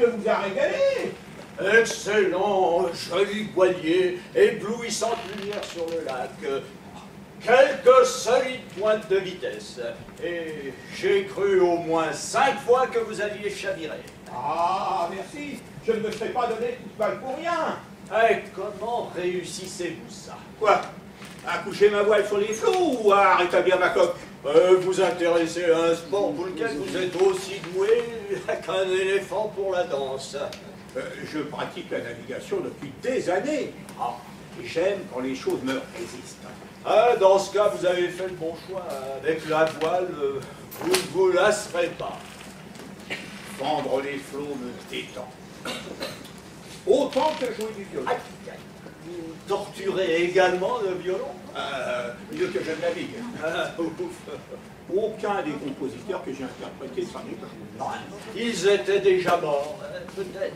spectacle vous a régalé. Excellent, joli voilier, éblouissante lumière sur le lac, quelques solides pointes de vitesse, et j'ai cru au moins 5 fois que vous alliez chavirer. Ah, merci. Je ne me serais pas donné toute balle pour rien. Et comment réussissez-vous ça? Quoi? À coucher ma voile sur les flots ou à rétablir ma coque? Vous intéressez à un sport pour lequel vous êtes aussi doué qu'un éléphant pour la danse. Je pratique la navigation depuis des années. Ah, j'aime quand les choses me résistent. Ah, dans ce cas, vous avez fait le bon choix. Avec la voile, vous ne vous lasserez pas. Fendre les flots me détend. Autant que jouer du violon. Vous torturez également le violon? Mieux que je ne navigue. Ouf. Aucun des compositeurs que j'ai interprétés s'en est pris. Ils étaient déjà morts, peut-être.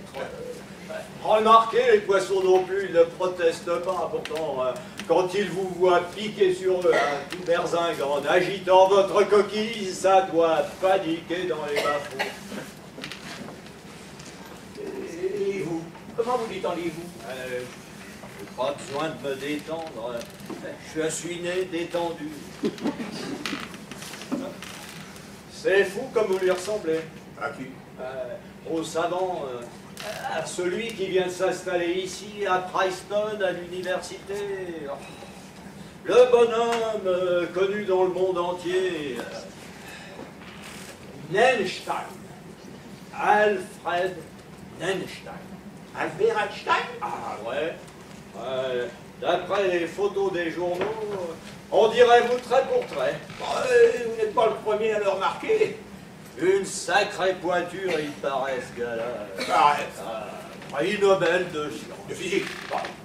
Remarquez, les poissons non plus, ils ne protestent pas. Pourtant, quand ils vous voient piquer sur eux, tout berzingue, en agitant votre coquille, ça doit paniquer dans les bas-fonds. Et vous? Comment vous détendez-vous? Pas besoin de me détendre. Je suis né détendu. C'est fou comme vous lui ressemblez. À qui? Au savant, à celui qui vient de s'installer ici, à Princeton, à l'université. Le bonhomme connu dans le monde entier. Nenstein. Alfred Nenstein. Albert Einstein? Ah ouais. D'après les photos des journaux, on dirait vous trait pour trait. Vous n'êtes pas le premier à le remarquer. Une sacrée pointure, il paraît, ce gars-là. Arrête. Prix Nobel de science. De physique.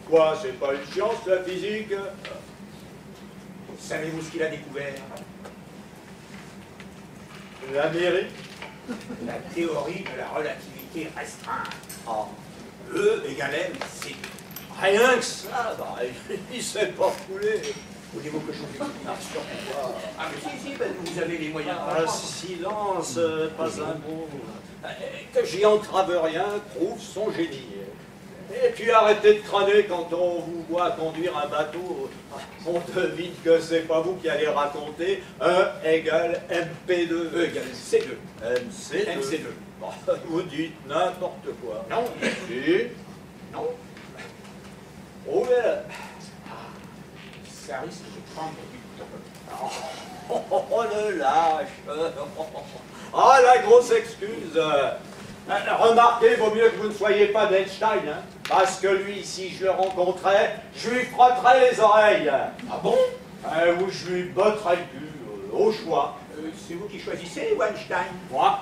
Quoi, c'est pas une science, la physique? Savez-vous ce qu'il a découvert? L'Amérique? La théorie de la relativité restreinte. Ah. E égale MC. Rien que ça, bah, il s'est pas foulé. Voulez-vous que je vous explique? Ah, mais si, ben, vous avez les moyens de Ah, comprendre. silence, pas un mot. Que j'y entrave rien prouve son génie. Et puis arrêtez de crâner quand on vous voit conduire un bateau. On devine que c'est pas vous qui allez raconter E égale MP2. E égale C2. MC2. MC2. Bon, vous dites n'importe quoi. Non. Si. Non. Oh là. Ça risque de prendre du temps. Oh, le lâche. Oh, la grosse excuse. Remarquez, vaut mieux que vous ne soyez pas d'Einstein, hein, parce que lui, si je le rencontrais, je lui frotterais les oreilles. Ah bon? Ou je lui botterais le cul, au choix. C'est vous qui choisissez ou Einstein? Moi,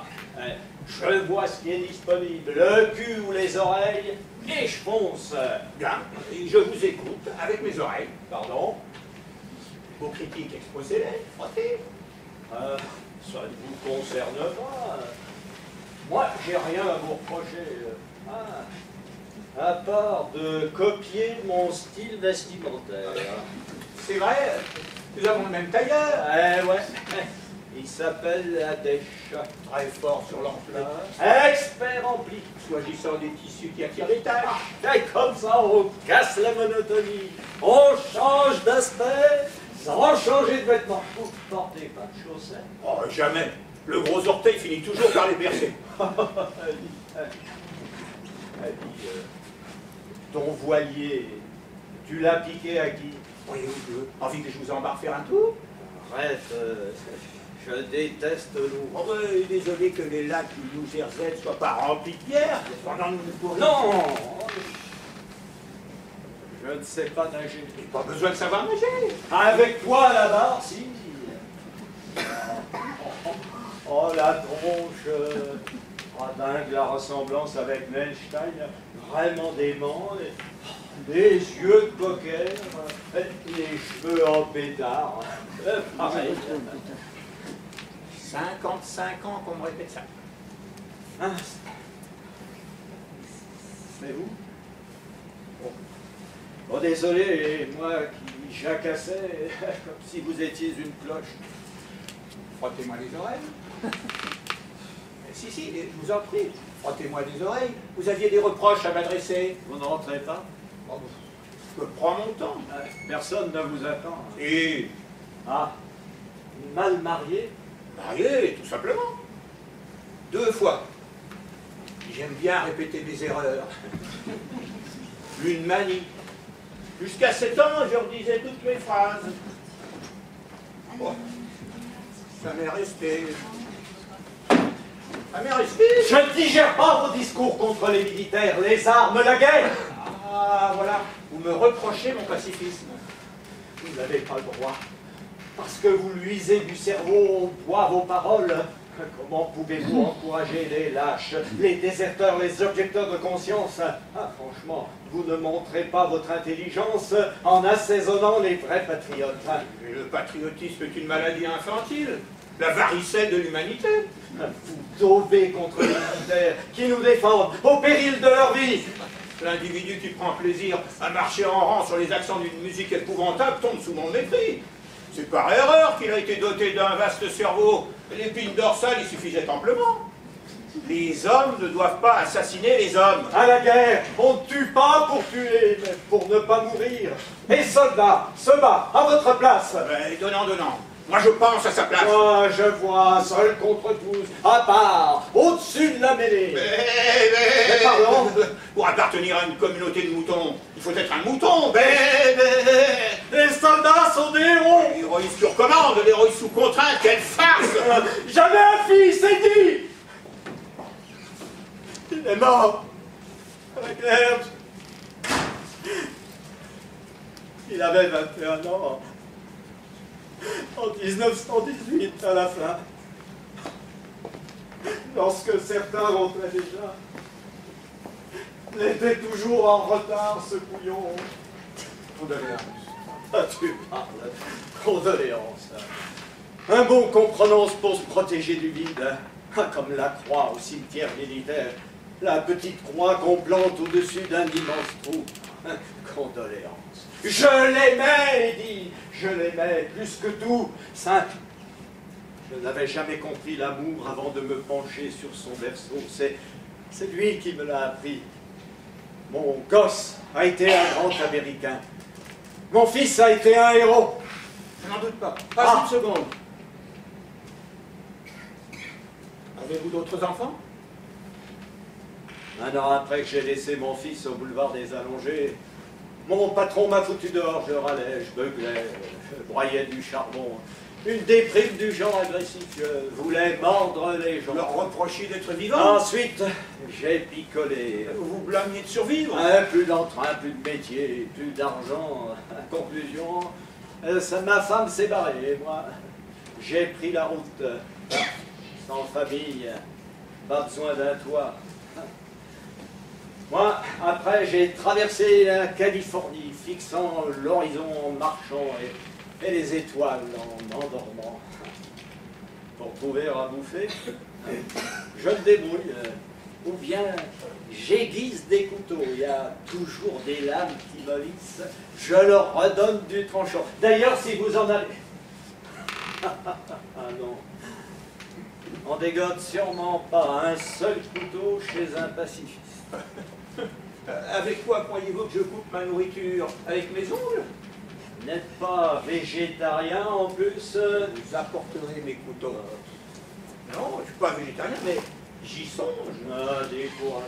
je vois ce qui est disponible, le cul ou les oreilles, et je fonce. Bien, et je vous écoute avec mes oreilles. Pardon? Vos critiques, exposez-les, frottez. Ça ne vous concerne pas. Moi, j'ai rien à vous reprocher. À part de copier mon style vestimentaire. C'est vrai, nous avons le même tailleur. Ouais. Il s'appelle Adèche. Très fort sur l'emploi. Expert en pli. Choisissant des tissus qui attirent les tâches. Et comme ça, on casse la monotonie. On change d'aspect sans changer de vêtements. Vous portez pas de chaussettes. Oh, jamais. Le gros orteil finit toujours par les percer. Ton voilier, tu l'as piqué à qui? Voyez-vous, envie que je vous embarque faire un tour? Bref, je déteste l'eau. Oh, désolé que les lacs du New Jersey ne soient pas remplis de pierre. Pendant nous pourrions. Non! Je ne sais pas nager. Pas besoin de savoir nager. Avec toi là-bas, si. Oh, la tronche. Dingue la ressemblance avec Einstein. Vraiment dément. Des yeux de cocker. Les cheveux en pétard. Pareil. 55 ans qu'on me répète ça. Hein? C'est vous? Bon, désolé, moi qui jacassais comme si vous étiez une cloche. Frottez-moi les oreilles. si, je vous en prie, frottez-moi les oreilles. Vous aviez des reproches à m'adresser. Vous ne rentrez pas? Oh, je prends mon temps. Personne ne vous attend. Et Ah, mal marié? marié, tout simplement. 2 fois. J'aime bien répéter mes erreurs. Une manie. Jusqu'à 7 ans, je redisais toutes mes phrases. Bon. Ça m'est resté. Ça m'est resté. Je ne digère pas vos discours contre les militaires, les armes, la guerre. Ah, voilà. Vous me reprochez mon pacifisme. Vous n'avez pas le droit. Parce que vous luisez du cerveau, on boit vos paroles. Comment pouvez-vous encourager les lâches, les déserteurs, les objecteurs de conscience? Ah, franchement, vous ne montrez pas votre intelligence en assaisonnant les vrais patriotes. Mais le patriotisme est une maladie infantile. La varicelle de l'humanité. Vous daubez contre les militaires qui nous défendent au péril de leur vie. L'individu qui prend plaisir à marcher en rang sur les accents d'une musique épouvantable tombe sous mon mépris. C'est par erreur qu'il a été doté d'un vaste cerveau. L'épine dorsale, il suffisait amplement. Les hommes ne doivent pas assassiner les hommes. À la guerre, on ne tue pas pour tuer, mais pour ne pas mourir. Et soldats se bat à votre place. Donnant. Moi, je pense à sa place. Moi, je vois, seul contre tous, à part, au-dessus de la mêlée. Mais pardon. Pour appartenir à une communauté de moutons, il faut être un mouton. Les soldats sont des héros. L'héroïsme sur commande, l'héroïsme sous contrainte, quelle farce. J'avais un fils, c'est dit. Il est mort. À la guerre. Il avait 21 ans. En 1918, à la fin. Lorsque certains rentraient déjà. Il était toujours en retard, ce couillon. Condoléances. Ah, tu parles. Condoléances. Un bon comprenance pour se protéger du vide. Ah, comme la croix au cimetière militaire. La petite croix qu'on plante au-dessus d'un immense trou. Condoléances. Je l'aimais, Eddie. Je l'aimais plus que tout. Simple. Je n'avais jamais compris l'amour avant de me pencher sur son berceau. C'est lui qui me l'a appris. Mon gosse a été un grand Américain. Mon fils a été un héros. Je n'en doute pas. Pas une seconde. Avez-vous d'autres enfants? Un an après que j'ai laissé mon fils au boulevard des Allongés, mon patron m'a foutu dehors, je râlais, je beuglais, je broyais du charbon. Une déprime du genre agressif, je voulais mordre les gens. Leur reprocher d'être vivants? Ensuite, j'ai picolé. Vous vous blâmiez de survivre? Plus d'entrain, plus de métier, plus d'argent. Conclusion, ma femme s'est barrée, et moi, j'ai pris la route. Sans famille, pas besoin d'un toit. Moi, après, j'ai traversé la Californie, fixant l'horizon en marchant et les étoiles en m'endormant. Pour trouver à bouffer, je me débrouille. Ou bien, j'aiguise des couteaux. Il y a toujours des lames qui me lissent. Je leur redonne du tranchant. D'ailleurs, si vous en avez... Ah non. On dégote sûrement pas un seul couteau chez un pacifiste. Avec quoi croyez-vous que je coupe ma nourriture? Avec mes ongles? Vous n'êtes pas végétarien en plus? Vous apporterez mes couteaux. Non, je ne suis pas végétarien, mais j'y songe. Ah, décourageant.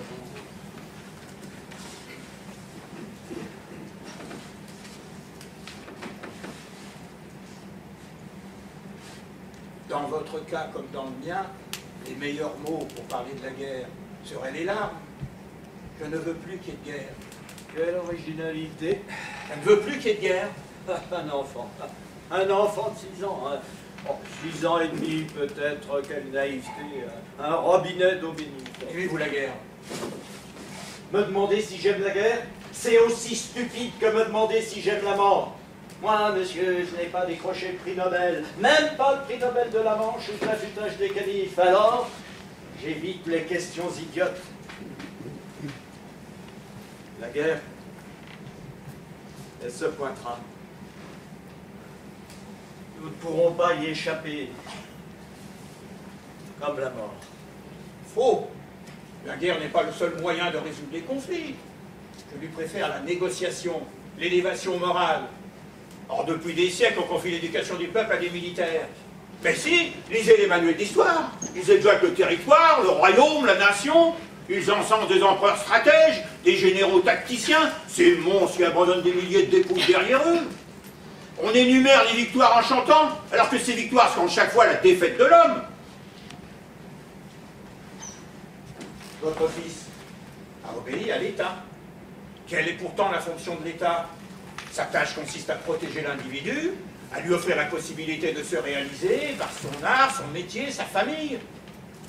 Dans votre cas comme dans le mien, les meilleurs mots pour parler de la guerre seraient les larmes. Je ne veux plus qu'il y ait de guerre. Quelle originalité. Je ne veux plus qu'il y ait de guerre. Un enfant. Un enfant de 6 ans. Hein. Oh, 6 ans et demi peut-être, quelle naïveté. Un robinet d'eau bénite. Aimez-vous la guerre? Me demander si j'aime la guerre, c'est aussi stupide que me demander si j'aime la mort. Moi, monsieur, je n'ai pas décroché le prix Nobel, même pas le prix Nobel de la Manche ou de l'affûtage des canifs. Alors, j'évite les questions idiotes. La guerre, elle se pointera. Nous ne pourrons pas y échapper, comme la mort. Faux. La guerre n'est pas le seul moyen de résoudre les conflits. Je lui préfère la négociation, l'élévation morale. Or, depuis des siècles, on confie l'éducation du peuple à des militaires. Mais si, lisez les manuels d'histoire. Ils exploitent le territoire, le royaume, la nation. Ils encensent des empereurs stratèges, des généraux tacticiens, ces monstres qui abandonnent des milliers de dépouilles derrière eux. On énumère les victoires en chantant, alors que ces victoires seront chaque fois la défaite de l'homme. Votre fils a obéi à l'État. Quelle est pourtant la fonction de l'État? Sa tâche consiste à protéger l'individu, à lui offrir la possibilité de se réaliser par son art, son métier, sa famille.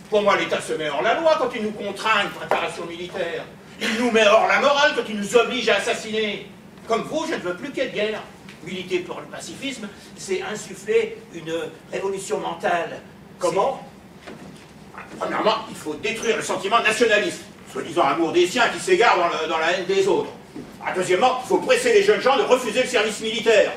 Pour moi, l'État se met hors la loi quand il nous contraint à une préparation militaire. Il nous met hors la morale quand il nous oblige à assassiner. Comme vous, je ne veux plus qu'il y ait de guerre. Militer pour le pacifisme, c'est insuffler une révolution mentale. Comment? Premièrement, il faut détruire le sentiment nationaliste, soi-disant amour des siens qui s'égare dans la haine des autres. Deuxièmement, il faut presser les jeunes gens de refuser le service militaire.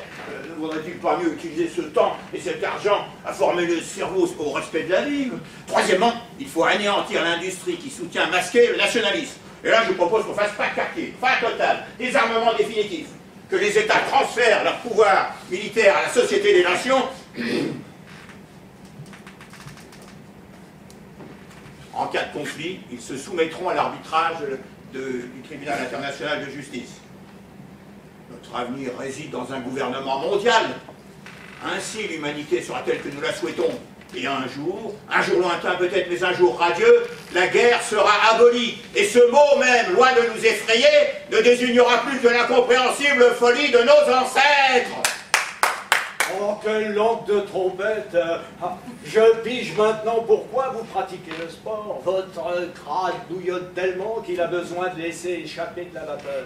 Ne vaudrait-il pas mieux utiliser ce temps et cet argent à former le cerveau au respect de la vie? Troisièmement, il faut anéantir l'industrie qui soutient masqué le nationalisme. Et là, je propose qu'on fasse pas quartier, fin total, désarmement définitif, que les États transfèrent leur pouvoir militaire à la Société des Nations. En cas de conflit, ils se soumettront à l'arbitrage du tribunal international de justice. Notre avenir réside dans un gouvernement mondial. Ainsi, l'humanité sera telle que nous la souhaitons. Et un jour lointain peut-être, mais un jour radieux, la guerre sera abolie. Et ce mot même, loin de nous effrayer, ne désignera plus que l'incompréhensible folie de nos ancêtres. Oh, quelle langue de trompette! Je pige maintenant pourquoi vous pratiquez le sport. Votre crâne bouillonne tellement qu'il a besoin de laisser échapper de la vapeur.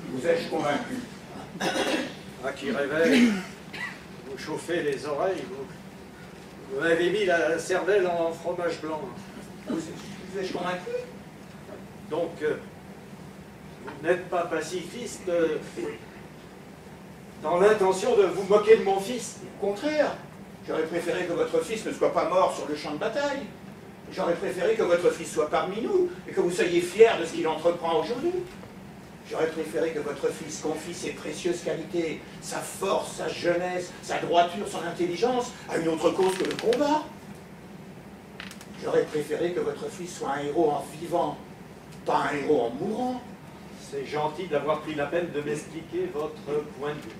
Vous ai-je convaincu? À qui réveille, vous chauffez les oreilles, vous m'avez mis la cervelle en fromage blanc. Vous ai-je convaincu? Donc, vous n'êtes pas pacifiste dans l'intention de vous moquer de mon fils? Au contraire, j'aurais préféré que votre fils ne soit pas mort sur le champ de bataille. J'aurais préféré que votre fils soit parmi nous et que vous soyez fiers de ce qu'il entreprend aujourd'hui. J'aurais préféré que votre fils confie ses précieuses qualités, sa force, sa jeunesse, sa droiture, son intelligence, à une autre cause que le combat. J'aurais préféré que votre fils soit un héros en vivant, pas un héros en mourant. C'est gentil d'avoir pris la peine de m'expliquer votre point de vue.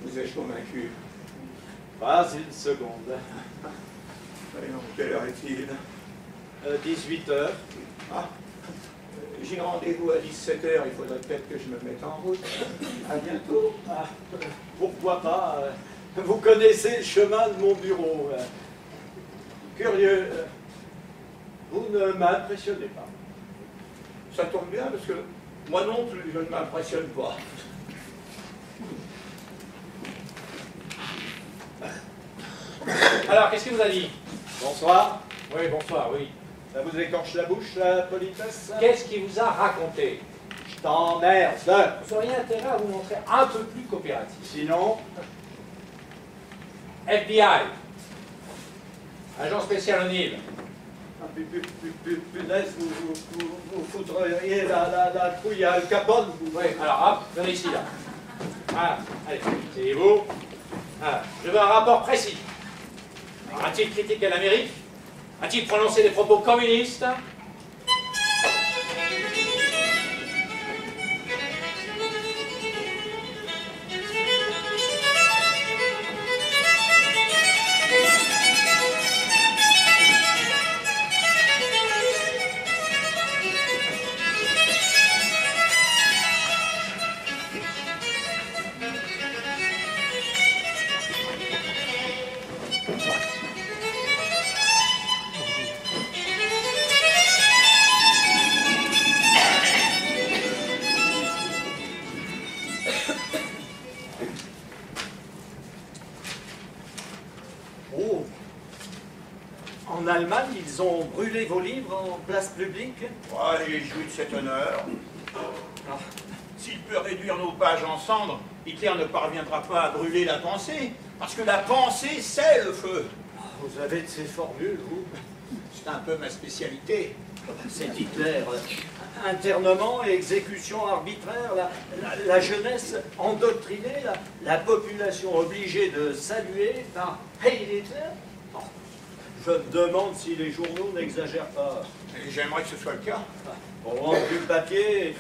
Vous ai-je convaincu? Pas une seconde. Voyons, quelle heure est-il? 18 heures. Ah, j'ai rendez-vous à 17 h, il faudrait peut-être que je me mette en route. À bientôt. Ah, pourquoi pas? Vous connaissez le chemin de mon bureau. Curieux. Vous ne m'impressionnez pas. Ça tombe bien parce que moi non plus, je ne m'impressionne pas. Alors, qu'est-ce qu'il vous a dit? Bonsoir. Oui, bonsoir, oui. Ça vous écorche la bouche, la politesse? Qu'est-ce qu'il vous a raconté? Je t'emmerde. Vous auriez intérêt à vous montrer un peu plus coopératif. Sinon, FBI, agent spécial au Nil. punaise, vous foutriez la couille à Al Capone. Oui, alors hop, venez ici, là. Voilà, allez, asseyez-vous. Voilà, je veux un rapport précis. Alors, a-t-il critiqué l'Amérique? A-t-il prononcé des propos communistes? Oh. En Allemagne, ils ont brûlé vos livres en place publique? Oh, il jouit de cet honneur. Ah. S'il peut réduire nos pages en cendres, Hitler ne parviendra pas à brûler la pensée, parce que la pensée, c'est le feu. Vous avez de ces formules, vous? C'est un peu ma spécialité. C'est Hitler. Internement et exécution arbitraire, la jeunesse endoctrinée, la population obligée de saluer par Heil Hitler. Oh, je me demande si les journaux n'exagèrent pas. Et j'aimerais que ce soit le cas. Pour vendre du papier,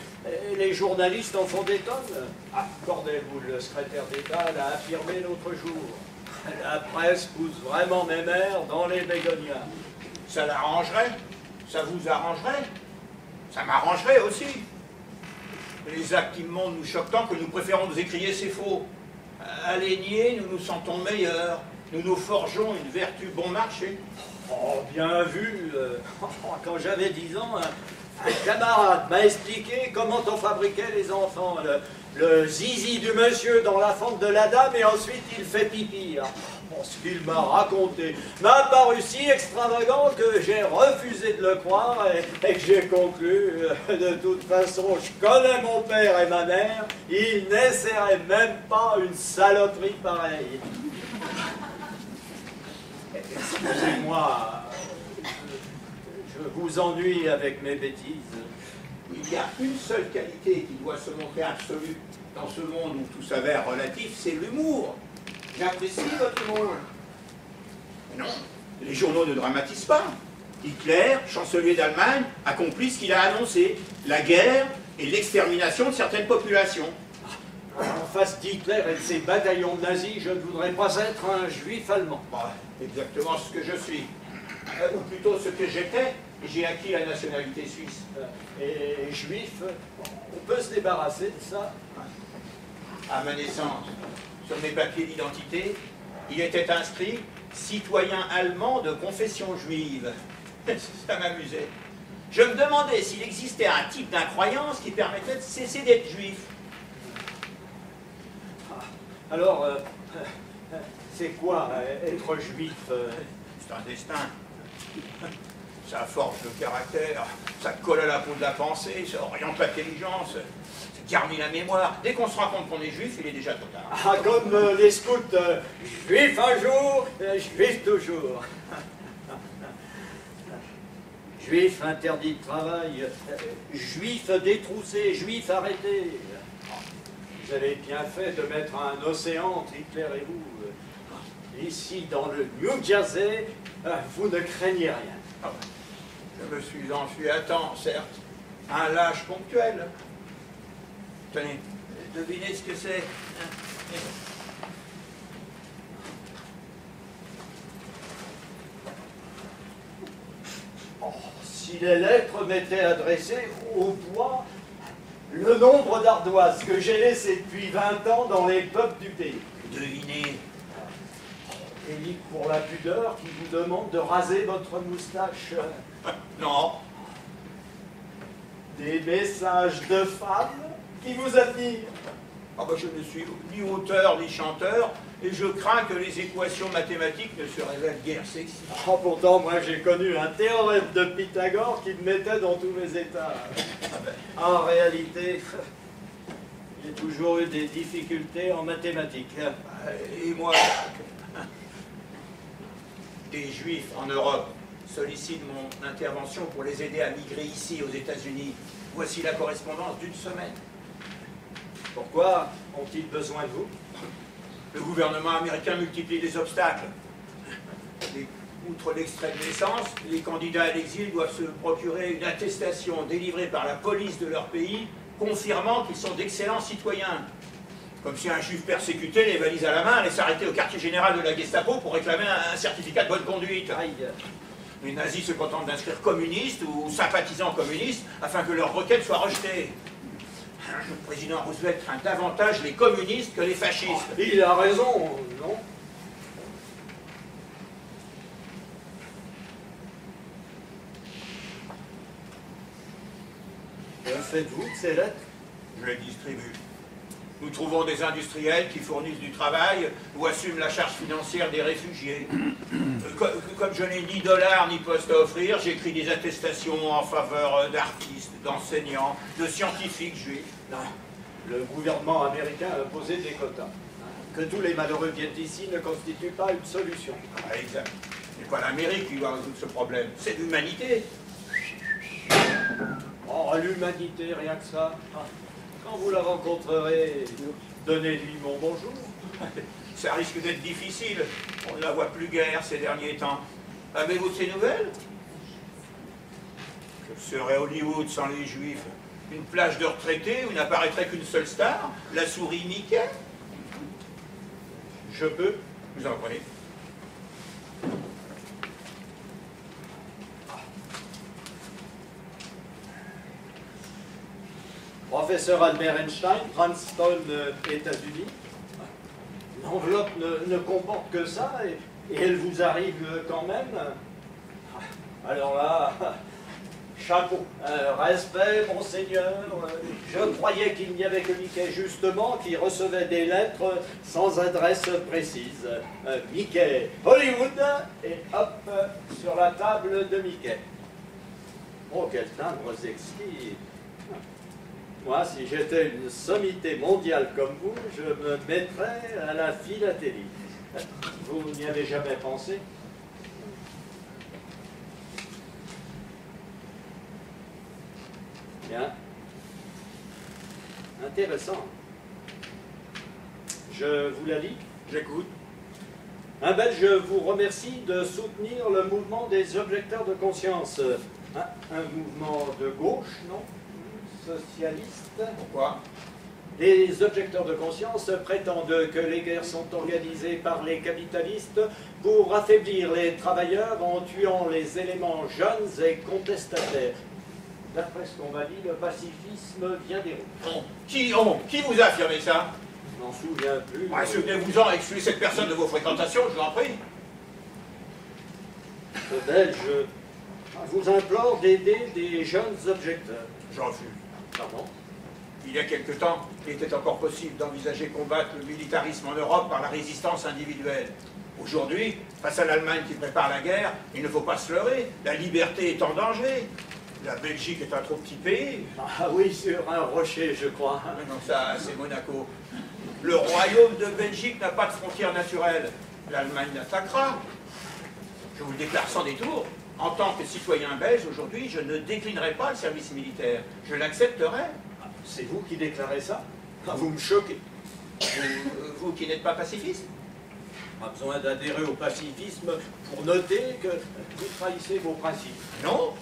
les journalistes en font des tonnes. Accordez-vous, le secrétaire d'État l'a affirmé l'autre jour. La presse pousse vraiment mes mères dans les bégonias. Ça l'arrangerait? Ça vous arrangerait? Ça m'arrangerait aussi. Les actes immondes nous choquent tant que nous préférons nous écrier c'est faux. À les nier, nous nous sentons meilleurs. Nous nous forgeons une vertu bon marché. Oh, bien vu. Quand j'avais 10 ans, un camarade m'a expliqué comment on fabriquait les enfants. Le zizi du monsieur dans la fente de la dame et ensuite il fait pipi. Ce qu'il m'a raconté m'a paru si extravagant que j'ai refusé de le croire et que j'ai conclu, de toute façon, je connais mon père et ma mère, ils n'essaieraient même pas une saloperie pareille. Excusez-moi, je vous ennuie avec mes bêtises. Il y a une seule qualité qui doit se montrer absolue dans ce monde où tout s'avère relatif, c'est l'humour. J'apprécie votre humour. Mais non, les journaux ne dramatisent pas. Hitler, chancelier d'Allemagne, accomplit ce qu'il a annoncé, la guerre et l'extermination de certaines populations. En face d'Hitler et de ses bataillons nazis, je ne voudrais pas être un juif allemand. Bah, exactement ce que je suis. Ou plutôt ce que j'étais. J'ai acquis la nationalité suisse. Et juif, on peut se débarrasser de ça. À ma naissance, sur mes papiers d'identité, il était inscrit « citoyen allemand de confession juive ». Ça m'amusait. Je me demandais s'il existait un type d'incroyance qui permettait de cesser d'être juif. Alors, c'est quoi être juif? C'est un destin. Ça forge le caractère, ça colle à la peau de la pensée, ça oriente l'intelligence, ça garnit la mémoire. Dès qu'on se rend compte qu'on est juif, il est déjà trop tard. Ah, comme les scouts, juif un jour, juif toujours. Juif interdit de travail, juif détroussé, juif arrêté. Vous avez bien fait de mettre un océan entre Hitler et vous. Ici, dans le New Jersey, vous ne craignez rien. Ah ben, je me suis enfui à temps, certes. Un lâche ponctuel. Tenez, devinez ce que c'est. Oh, si les lettres m'étaient adressées au doigt, le nombre d'ardoises que j'ai laissées depuis 20 ans dans les peuples du pays. Devinez. Élie pour la pudeur qui vous demande de raser votre moustache. Non. Des messages de femmes qui vous admirent. Ah ben, je ne suis ni auteur ni chanteur, et je crains que les équations mathématiques ne se révèlent guère sexy. Oh, pourtant, moi j'ai connu un théorème de Pythagore qui me mettait dans tous mes états. En réalité, j'ai toujours eu des difficultés en mathématiques. Et moi, des Juifs en Europe sollicitent mon intervention pour les aider à migrer ici, aux États-Unis. Voici la correspondance d'une semaine. Pourquoi ont-ils besoin de vous? Le gouvernement américain multiplie les obstacles. Outre l'extrait de naissance, les candidats à l'exil doivent se procurer une attestation délivrée par la police de leur pays, confirmant qu'ils sont d'excellents citoyens. Comme si un juif persécuté, les valises à la main, allait s'arrêter au quartier général de la Gestapo pour réclamer un certificat de bonne conduite. Aïe. Les nazis se contentent d'inscrire communistes ou sympathisants communistes afin que leur requête soit rejetée. Le président Roosevelt craint davantage les communistes que les fascistes. Oh, il a raison, non? Que faites-vous de ces lettres? Je les distribue. Nous trouvons des industriels qui fournissent du travail ou assument la charge financière des réfugiés. Comme je n'ai ni dollars ni poste à offrir, j'écris des attestations en faveur d'artistes, d'enseignants, de scientifiques juifs. Non. Le gouvernement américain a imposé des quotas. Que tous les malheureux viennent ici ne constitue pas une solution. Ah, exact. Ce n'est pas l'Amérique qui doit résoudre ce problème, c'est l'humanité. Oh, l'humanité, rien que ça. Quand vous la rencontrerez, donnez-lui mon bonjour. Ça risque d'être difficile. On ne la voit plus guère ces derniers temps. Avez-vous de ces nouvelles? Que serait Hollywood sans les Juifs? Une plage de retraités où n'apparaîtrait qu'une seule star, la souris Mickey? Je peux? Vous en prenez. Professeur Albert Einstein, Princeton, États-Unis. L'enveloppe ne comporte que ça et elle vous arrive quand même. Alors là, chapeau. Respect, monseigneur. Je croyais qu'il n'y avait que Mickey, justement, qui recevait des lettres sans adresse précise. Mickey, Hollywood, et hop, sur la table de Mickey. Oh, quel timbre exquis. Moi, si j'étais une sommité mondiale comme vous, je me mettrais à la philatélie. Vous n'y avez jamais pensé? Bien. Intéressant. Je vous la lis? J'écoute. Un Belge vous remercie de soutenir le mouvement des objecteurs de conscience. Un mouvement de gauche, non? Socialiste. Pourquoi? Les objecteurs de conscience prétendent que les guerres sont organisées par les capitalistes pour affaiblir les travailleurs en tuant les éléments jeunes et contestataires. D'après ce qu'on m'a dit, le pacifisme vient des routes. Qui vous a affirmé ça? Je m'en souviens plus. Ouais, souvenez-vous-en, excluez cette personne de vos fréquentations, je vous en prie. Ce Belge vous implore d'aider des jeunes objecteurs. Je refuse. Pardon? Il y a quelque temps, il était encore possible d'envisager combattre le militarisme en Europe par la résistance individuelle. Aujourd'hui, face à l'Allemagne qui prépare la guerre, il ne faut pas se leurrer, la liberté est en danger. La Belgique est un trop petit pays. Ah oui, sur un rocher, je crois. Mais non, ça, c'est Monaco. Le royaume de Belgique n'a pas de frontières naturelles. L'Allemagne l'attaquera. Je vous le déclare sans détour. En tant que citoyen belge, aujourd'hui, je ne déclinerai pas le service militaire. Je l'accepterai. C'est vous qui déclarez ça? Vous me choquez. Vous qui n'êtes pas pacifiste? Pas besoin d'adhérer au pacifisme pour noter que vous trahissez vos principes. Non,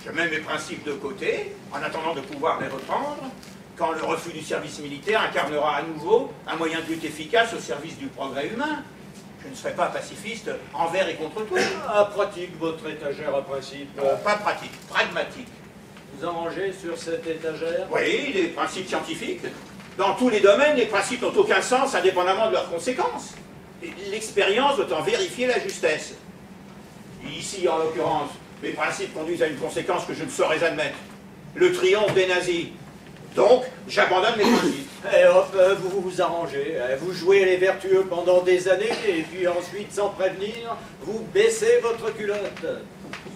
je mets mes principes de côté, en attendant de pouvoir les reprendre, quand le refus du service militaire incarnera à nouveau un moyen de lutte efficace au service du progrès humain. Je ne serai pas pacifiste envers et contre tout. Ah, pratique votre étagère à principe. Non, pas pratique, pragmatique. Vous en rangez sur cette étagère? Oui, les principes scientifiques. Dans tous les domaines, les principes n'ont aucun sens indépendamment de leurs conséquences. L'expérience doit en vérifier la justesse. Ici, en l'occurrence, mes principes conduisent à une conséquence que je ne saurais admettre. Le triomphe des nazis. Donc, j'abandonne mes principes. Et hop, vous vous arrangez. Vous jouez les vertueux pendant des années, et puis ensuite, sans prévenir, vous baissez votre culotte.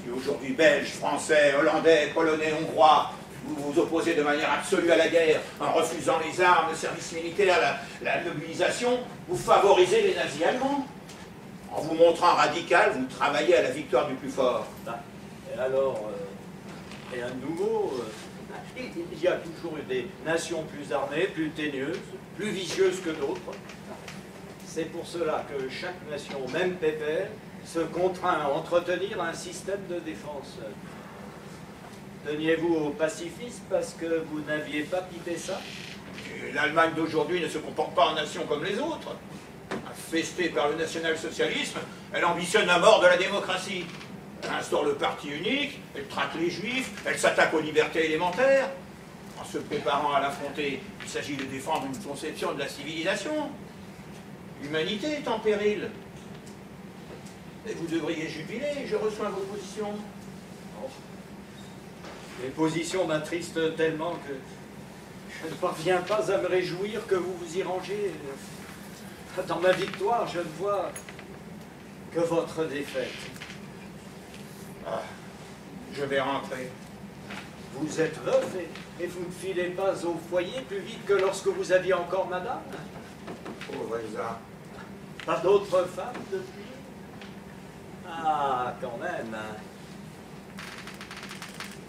Si aujourd'hui, Belges, Français, Hollandais, Polonais, Hongrois, vous vous opposez de manière absolue à la guerre, en refusant les armes, le service militaire, la mobilisation, vous favorisez les nazis allemands. En vous montrant radical, vous travaillez à la victoire du plus fort. Et alors, rien de nouveau. Il y a toujours eu des nations plus armées, plus teigneuses, plus vicieuses que d'autres. C'est pour cela que chaque nation, même pépère, se contraint à entretenir un système de défense. Teniez-vous au pacifisme parce que vous n'aviez pas pipé ça? L'Allemagne d'aujourd'hui ne se comporte pas en nation comme les autres. Infestée par le national-socialisme, elle ambitionne la mort de la démocratie. Elle instaure le parti unique, elle traque les juifs, elle s'attaque aux libertés élémentaires. En se préparant à l'affronter, il s'agit de défendre une conception de la civilisation. L'humanité est en péril. Et vous devriez jubiler, je reçois vos positions. Les positions m'attristent tellement que je ne parviens pas à me réjouir que vous vous y rangez. Dans ma victoire, je ne vois que votre défaite. Ah, je vais rentrer. Vous êtes veuf et vous ne filez pas au foyer plus vite que lorsque vous aviez encore madame? Pauvre Elsa. Pas d'autres femmes depuis? Ah, quand même.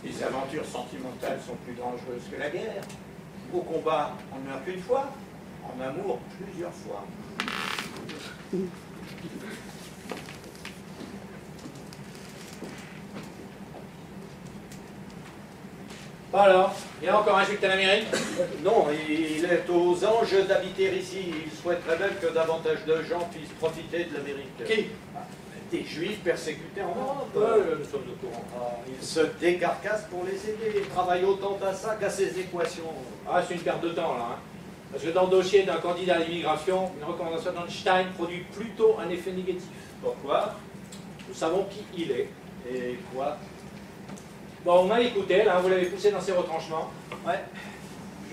Les aventures sentimentales sont plus dangereuses que la guerre. Au combat, on ne meurt qu'une fois. En amour, plusieurs fois. Alors, il y a encore un sultan d'Amérique? Non, il est aux anges d'habiter ici. Il souhaiterait même que davantage de gens puissent profiter de l'Amérique. Qui? Des juifs persécutés en Europe. Nous sommes au courant. Il se décarcasse pour les aider. Il travaille autant à ça qu'à ses équations. Ah, c'est une perte de temps, là. Hein. Parce que dans le dossier d'un candidat à l'immigration, une recommandation d'Einstein produit plutôt un effet négatif. Pourquoi? Nous savons qui il est. Et quoi? Bon, vous m'avez écouté, là, vous l'avez poussé dans ses retranchements. Ouais.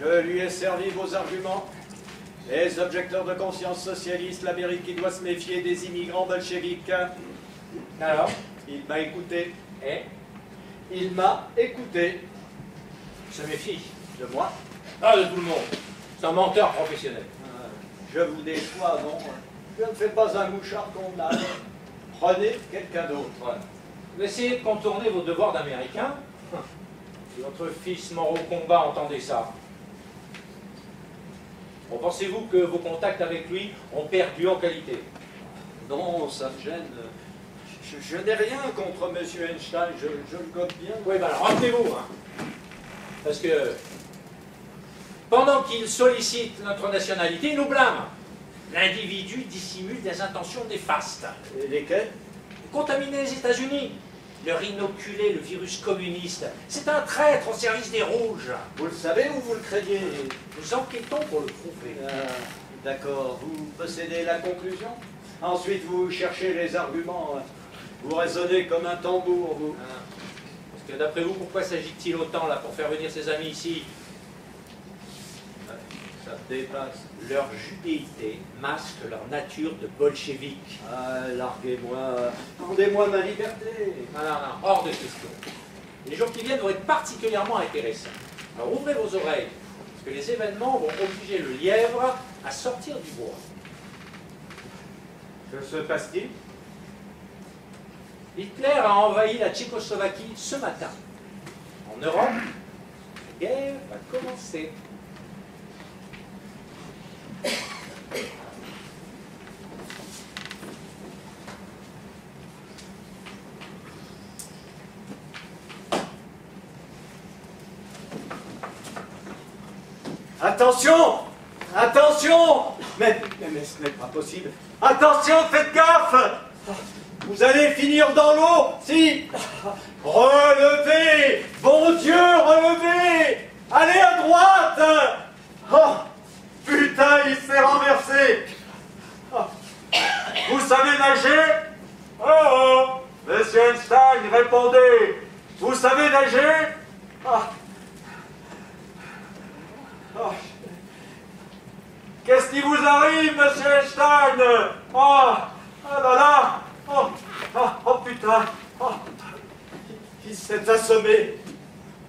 Je lui ai servi vos arguments. Les objecteurs de conscience socialiste, l'Amérique qui doit se méfier des immigrants bolcheviques. Alors? Il m'a écouté. Et? Il m'a écouté. Il se méfie. De moi? Ah, de tout le monde. C'est un menteur professionnel. Je vous déçois, non? Je ne fais pas un mouchard convenable. Prenez quelqu'un d'autre. Vous essayez de contourner vos devoirs d'Américain? Si votre fils mort au combat entendait ça. Bon, pensez-vous que vos contacts avec lui ont perdu en qualité? Non, ça me gêne. Je n'ai rien contre M. Einstein, je le connais bien. Oui, ben alors, rappelez-vous, hein. Parce que pendant qu'il sollicite notre nationalité, il nous blâme. L'individu dissimule des intentions néfastes. Et lesquels? Contaminer les États-Unis, leur inoculer le virus communiste. C'est un traître au service des Rouges. Vous le savez ou vous le craignez? Nous enquêtons pour le prouver. D'accord, vous possédez la conclusion? Ensuite, vous cherchez les arguments. Vous raisonnez comme un tambour, vous. Parce que d'après vous, pourquoi s'agit-il autant là pour faire venir ses amis ici? Ça dépasse. Leur judéité masque leur nature de bolchevique. Larguez-moi. Rendez-moi ma liberté. Non, hors de question. Les jours qui viennent vont être particulièrement intéressants. Alors ouvrez vos oreilles, parce que les événements vont obliger le lièvre à sortir du bois. Que se passe-t-il? Hitler a envahi la Tchécoslovaquie ce matin. En Europe, la guerre va commencer. Attention! Attention! Mais ce n'est pas possible. Attention, faites gaffe! Vous allez finir dans l'eau si... Relevez! Bon Dieu, relevez! Allez à droite! Oh, putain, il s'est renversé! Oh. Vous savez nager? Oh, Monsieur Einstein, répondez! Vous savez nager? Oh. Oh. Qu'est-ce qui vous arrive, Monsieur Einstein? Oh, oh là là! Oh, oh, oh putain! Oh. Il s'est assommé!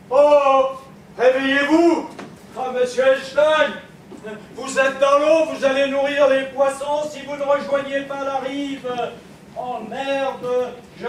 Oh! Réveillez-vous! Oh, Monsieur Einstein! Vous êtes dans l'eau, vous allez nourrir les poissons si vous ne rejoignez pas la rive! Oh merde! Je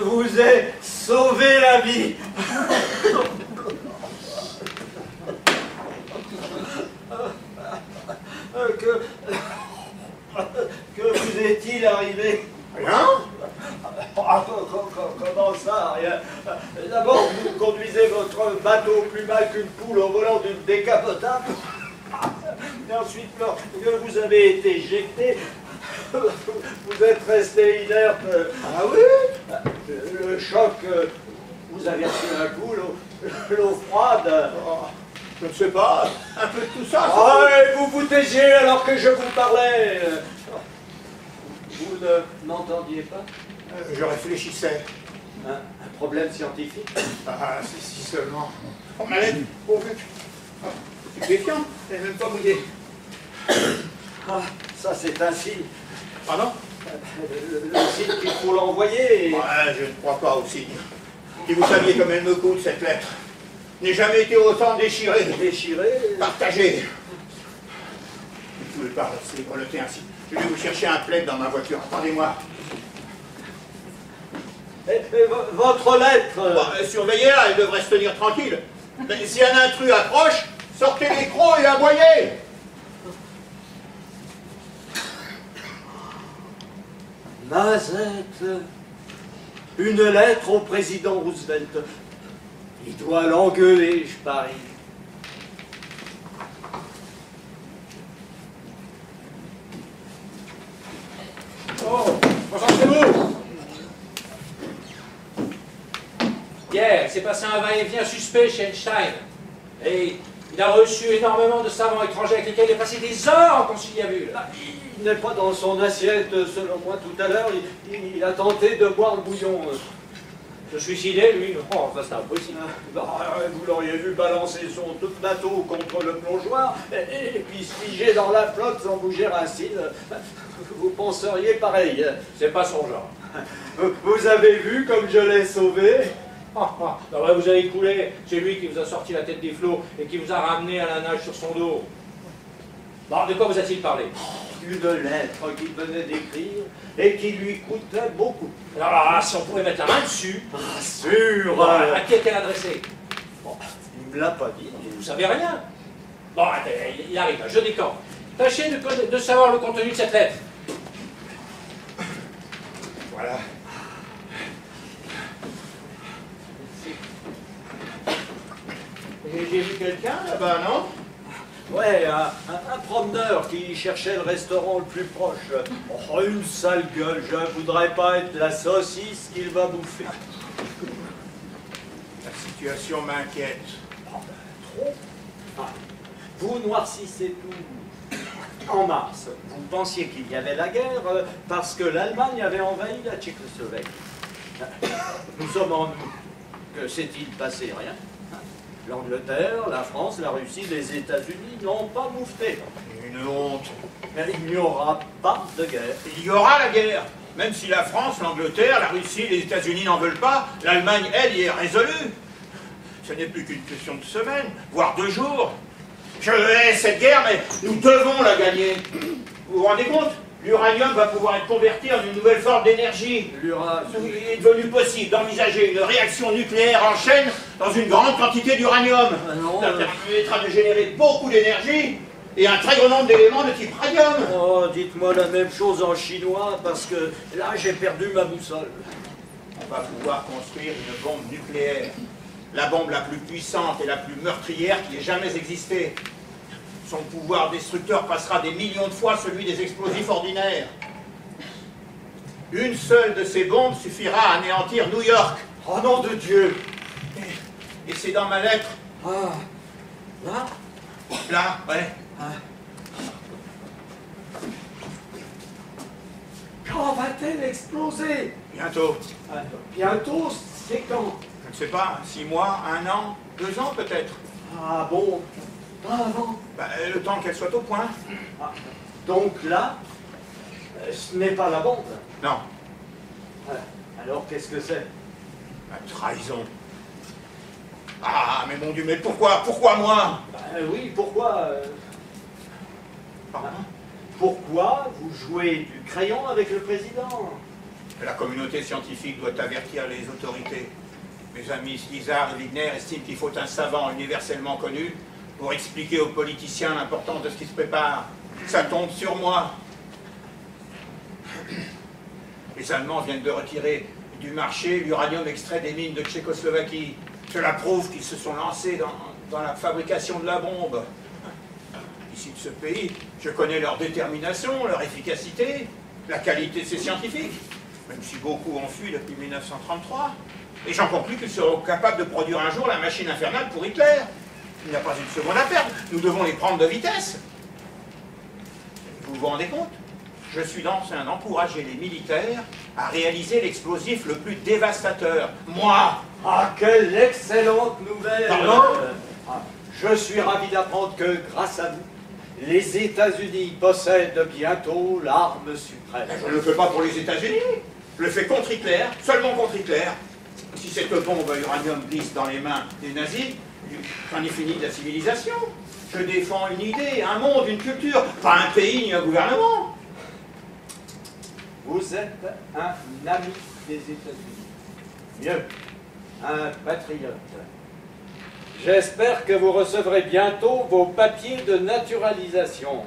vous ai sauvé la vie. Que vous est-il arrivé? Rien? Comment ça, rien? D'abord, vous conduisez votre bateau plus mal qu'une poule au volant d'une décapotable. Et ensuite, lorsque vous avez été éjecté, vous êtes resté inerte. Ah oui? Le choc, vous avez reçu un coup, l'eau froide. Je ne sais pas, un peu de tout ça. Oh, et vous vous taisiez alors que je vous parlais. Vous ne m'entendiez pas? Je réfléchissais. Un problème scientifique? Ah, si seulement. Oh, ma lettre, pourvu que... Oh, c'est stupéfiant, elle n'est même pas mouillée. Ah, ça c'est un signe. Pardon? Le signe qu'il faut l'envoyer. Ouais, je ne crois pas au signe. Si vous saviez comme elle me coûte, cette lettre. N'ai jamais été autant déchiré. Déchiré? Partagé. Vous ne pouvez pas rester grelotté ainsi. Je vais vous chercher un plaid dans ma voiture. Attendez-moi. Votre lettre? Bon, surveillez-la, elle devrait se tenir tranquille. Mais si un intrus approche, sortez les crocs et aboyez. Mazette, une lettre au président Roosevelt. Il doit l'engueuler, je parie. Oh, concentrez-vous. Hier, il s'est passé un va-et-vient suspect chez Einstein. Et il a reçu énormément de savants étrangers avec lesquels il a passé des heures en conciliabule. Il n'est pas dans son assiette, selon moi, tout à l'heure. Il a tenté de boire le bouillon. Se suicider, lui, non, enfin c'est impossible. Vous l'auriez vu balancer son tout bateau contre le plongeoir et puis se figer dans la flotte sans bouger un cil. Vous penseriez pareil. C'est pas son genre. Vous avez vu comme je l'ai sauvé? Non, ouais, vous avez coulé. C'est lui qui vous a sorti la tête des flots et qui vous a ramené à la nage sur son dos. Bon, de quoi vous a-t-il parlé? Une lettre qu'il venait d'écrire et qui lui coûtait beaucoup. Alors, si on pouvait mettre la main dessus. Ah, sûr! Bon, à qui est-elle adressée? Bon, il me l'a pas dit. Vous savez rien. Bon, il arrive, je décampe. Tâchez de savoir le contenu de cette lettre. Voilà. J'ai vu quelqu'un là-bas, non? Ouais, un promeneur qui cherchait le restaurant le plus proche. Oh, une sale gueule, je ne voudrais pas être la saucisse qu'il va bouffer. La situation m'inquiète. Oh, trop. Ah, vous noircissez tout. En mars, vous pensiez qu'il y avait la guerre parce que l'Allemagne avait envahi la Tchécoslovaquie. Nous sommes en août. Que s'est-il passé? Rien. L'Angleterre, la France, la Russie, les États-Unis n'ont pas moufté. Une honte. Mais il n'y aura pas de guerre. Il y aura la guerre. Même si la France, l'Angleterre, la Russie, les États-Unis n'en veulent pas, l'Allemagne, elle, y est résolue. Ce n'est plus qu'une question de semaines, voire 2 jours. Je hais cette guerre, mais nous devons la gagner. Vous vous rendez compte? L'uranium va pouvoir être converti en une nouvelle forme d'énergie. Il est devenu possible d'envisager une réaction nucléaire en chaîne dans une grande quantité d'uranium. Ça permettra de générer beaucoup d'énergie et un très grand nombre d'éléments de type radium. Oh, dites-moi la même chose en chinois, parce que là, j'ai perdu ma boussole. On va pouvoir construire une bombe nucléaire. La bombe la plus puissante et la plus meurtrière qui ait jamais existé. Son pouvoir destructeur passera des millions de fois celui des explosifs ordinaires. Une seule de ces bombes suffira à anéantir New York. Oh nom de Dieu! Et c'est dans ma lettre. Ah, là? Là, ouais. Ah. Quand va-t-elle exploser? Bientôt. Bientôt, c'est quand? Je ne sais pas, 6 mois, 1 an, 2 ans peut-être. Ah bon? Pas avant? Le temps qu'elle soit au point. Ah, donc là, ce n'est pas la bombe. Non. Alors qu'est-ce que c'est? La trahison. Ah, mais mon Dieu, mais pourquoi? Pourquoi moi? Oui, pourquoi Pardon? Pourquoi vous jouez du crayon avec le président? La communauté scientifique doit avertir les autorités. Mes amis Slizard et Wigner estiment qu'il faut un savant universellement connu pour expliquer aux politiciens l'importance de ce qui se prépare. Ça tombe sur moi. Les Allemands viennent de retirer du marché l'uranium extrait des mines de Tchécoslovaquie. Cela prouve qu'ils se sont lancés dans la fabrication de la bombe. Ici de ce pays, je connais leur détermination, leur efficacité, la qualité de ces scientifiques, même si beaucoup ont fui depuis 1933. Et j'en conclus qu'ils seront capables de produire un jour la machine infernale pour Hitler. Il n'y a pas une seconde à perdre. Nous devons les prendre de vitesse. Vous vous rendez compte? Je suis en train d'encourager les militaires à réaliser l'explosif le plus dévastateur. Moi! Ah, quelle excellente nouvelle! Pardon? Je suis ravi d'apprendre que, grâce à vous, les États-Unis possèdent bientôt l'arme suprême. Je ne le fais pas pour les États-Unis. Je le fais contre Hitler, seulement contre Hitler. Si cette bombe à uranium glisse dans les mains des nazis, c'en est fini de la civilisation. Je défends une idée, un monde, une culture, pas un pays ni un gouvernement. Vous êtes un ami des États-Unis. Mieux, un patriote. J'espère que vous recevrez bientôt vos papiers de naturalisation.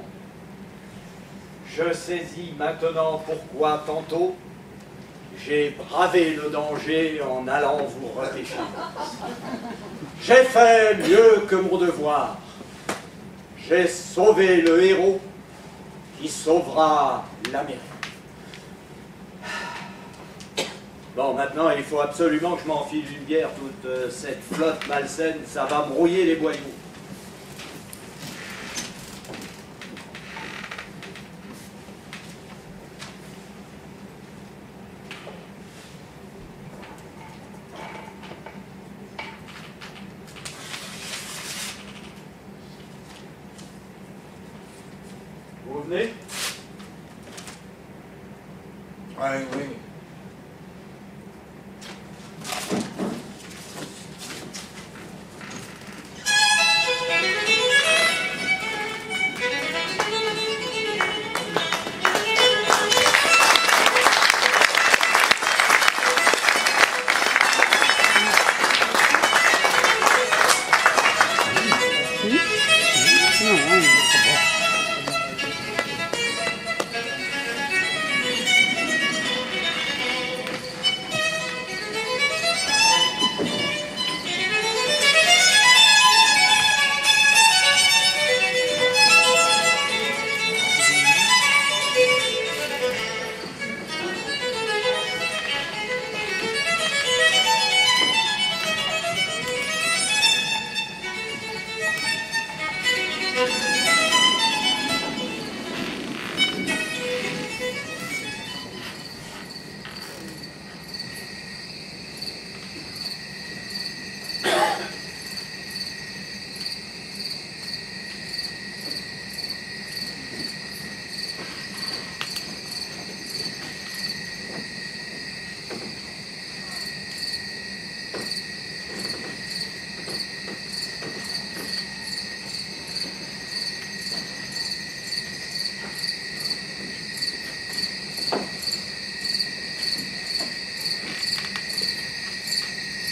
Je saisis maintenant pourquoi tantôt j'ai bravé le danger en allant vous repêcher. J'ai fait mieux que mon devoir. J'ai sauvé le héros qui sauvera l'Amérique. Bon, maintenant, il faut absolument que je m'enfile une bière. Toute cette flotte malsaine, ça va brouiller les boyaux. Vous venez? Oui, oui.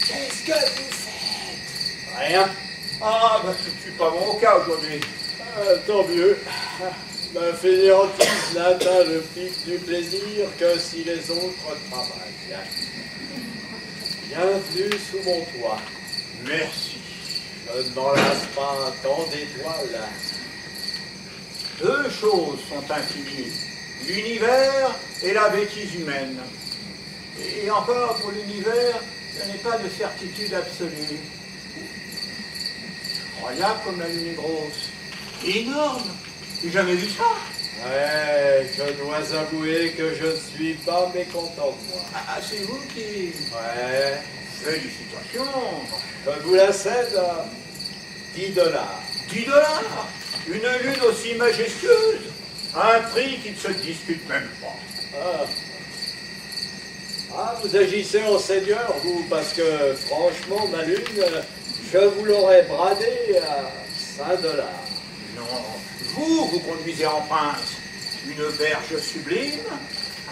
Qu'est-ce que vous faites? Rien. Ah, ben, je ne suis pas bon au cas aujourd'hui. Tant mieux. Ma fainéantise n'atteint le pic du plaisir que si les autres travaillent. Bienvenue sous mon toit. Merci. Je ne m'enlace pas tant d'étoiles. Deux choses sont infinies. L'univers et la bêtise humaine. Et encore, pour l'univers, ce n'est pas de certitude absolue. Regarde comme la lune est grosse. Énorme. J'ai jamais vu ça. Ouais, je dois avouer que je ne suis pas mécontent de moi. Ah, c'est vous qui... Ouais, Félicitations. je vous la cède à $10. 10 $. Une lune aussi majestueuse. Un prix qui ne se discute même pas. Ah. Ah, vous agissez en seigneur, vous, parce que, franchement, ma lune, je vous l'aurais bradée à $5. Non, vous conduisez en prince. Une berge sublime,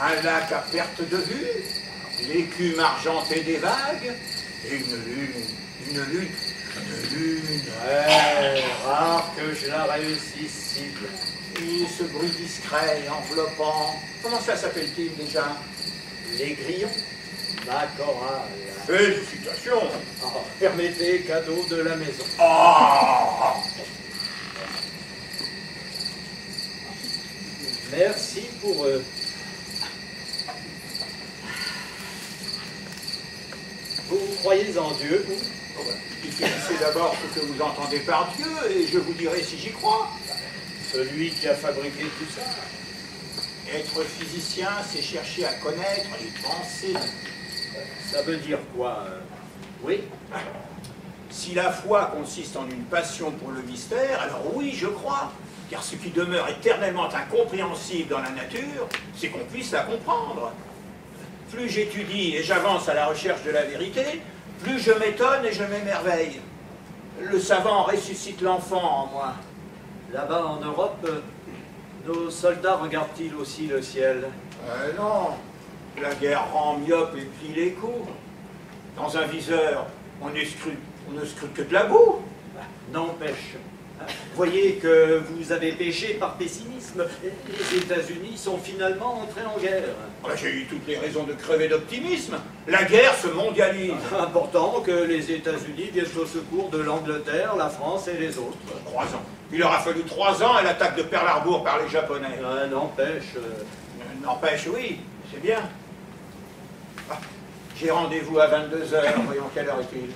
un lac à perte de vue, l'écume argentée des vagues, et une lune. Ouais, rare que je la réussisse si bien. Et ce bruit discret, enveloppant, comment ça s'appelle-t-il déjà? Les grillons, ma chorale. Félicitations. Ah, permettez, cadeau de la maison. Ah. Merci pour eux. Vous croyez en Dieu, vous? Oh ben, définissez d'abord ce que vous entendez par Dieu, et je vous dirai si j'y crois. Celui qui a fabriqué tout ça. Être physicien, c'est chercher à connaître les pensées. Ça veut dire quoi Oui. Si la foi consiste en une passion pour le mystère, alors oui, je crois. Car ce qui demeure éternellement incompréhensible dans la nature, c'est qu'on puisse la comprendre. Plus j'étudie et j'avance à la recherche de la vérité, plus je m'étonne et je m'émerveille. Le savant ressuscite l'enfant en moi. Là-bas en Europe, nos soldats regardent-ils aussi le ciel? Non, la guerre rend myope et plie les coups. Dans un viseur, on ne scrute que de la boue. N'empêche. Voyez que vous avez péché par pessimisme. Les États-Unis sont finalement entrés en guerre. J'ai eu toutes les raisons de crever d'optimisme. La guerre se mondialise. Important que les États-Unis viennent au secours de l'Angleterre, la France et les autres. 3 ans. Il leur a fallu 3 ans à l'attaque de Pearl Harbor par les Japonais. N'empêche. N'empêche, oui, c'est bien. Ah, j'ai rendez-vous à 22h. Voyons, quelle heure est-il?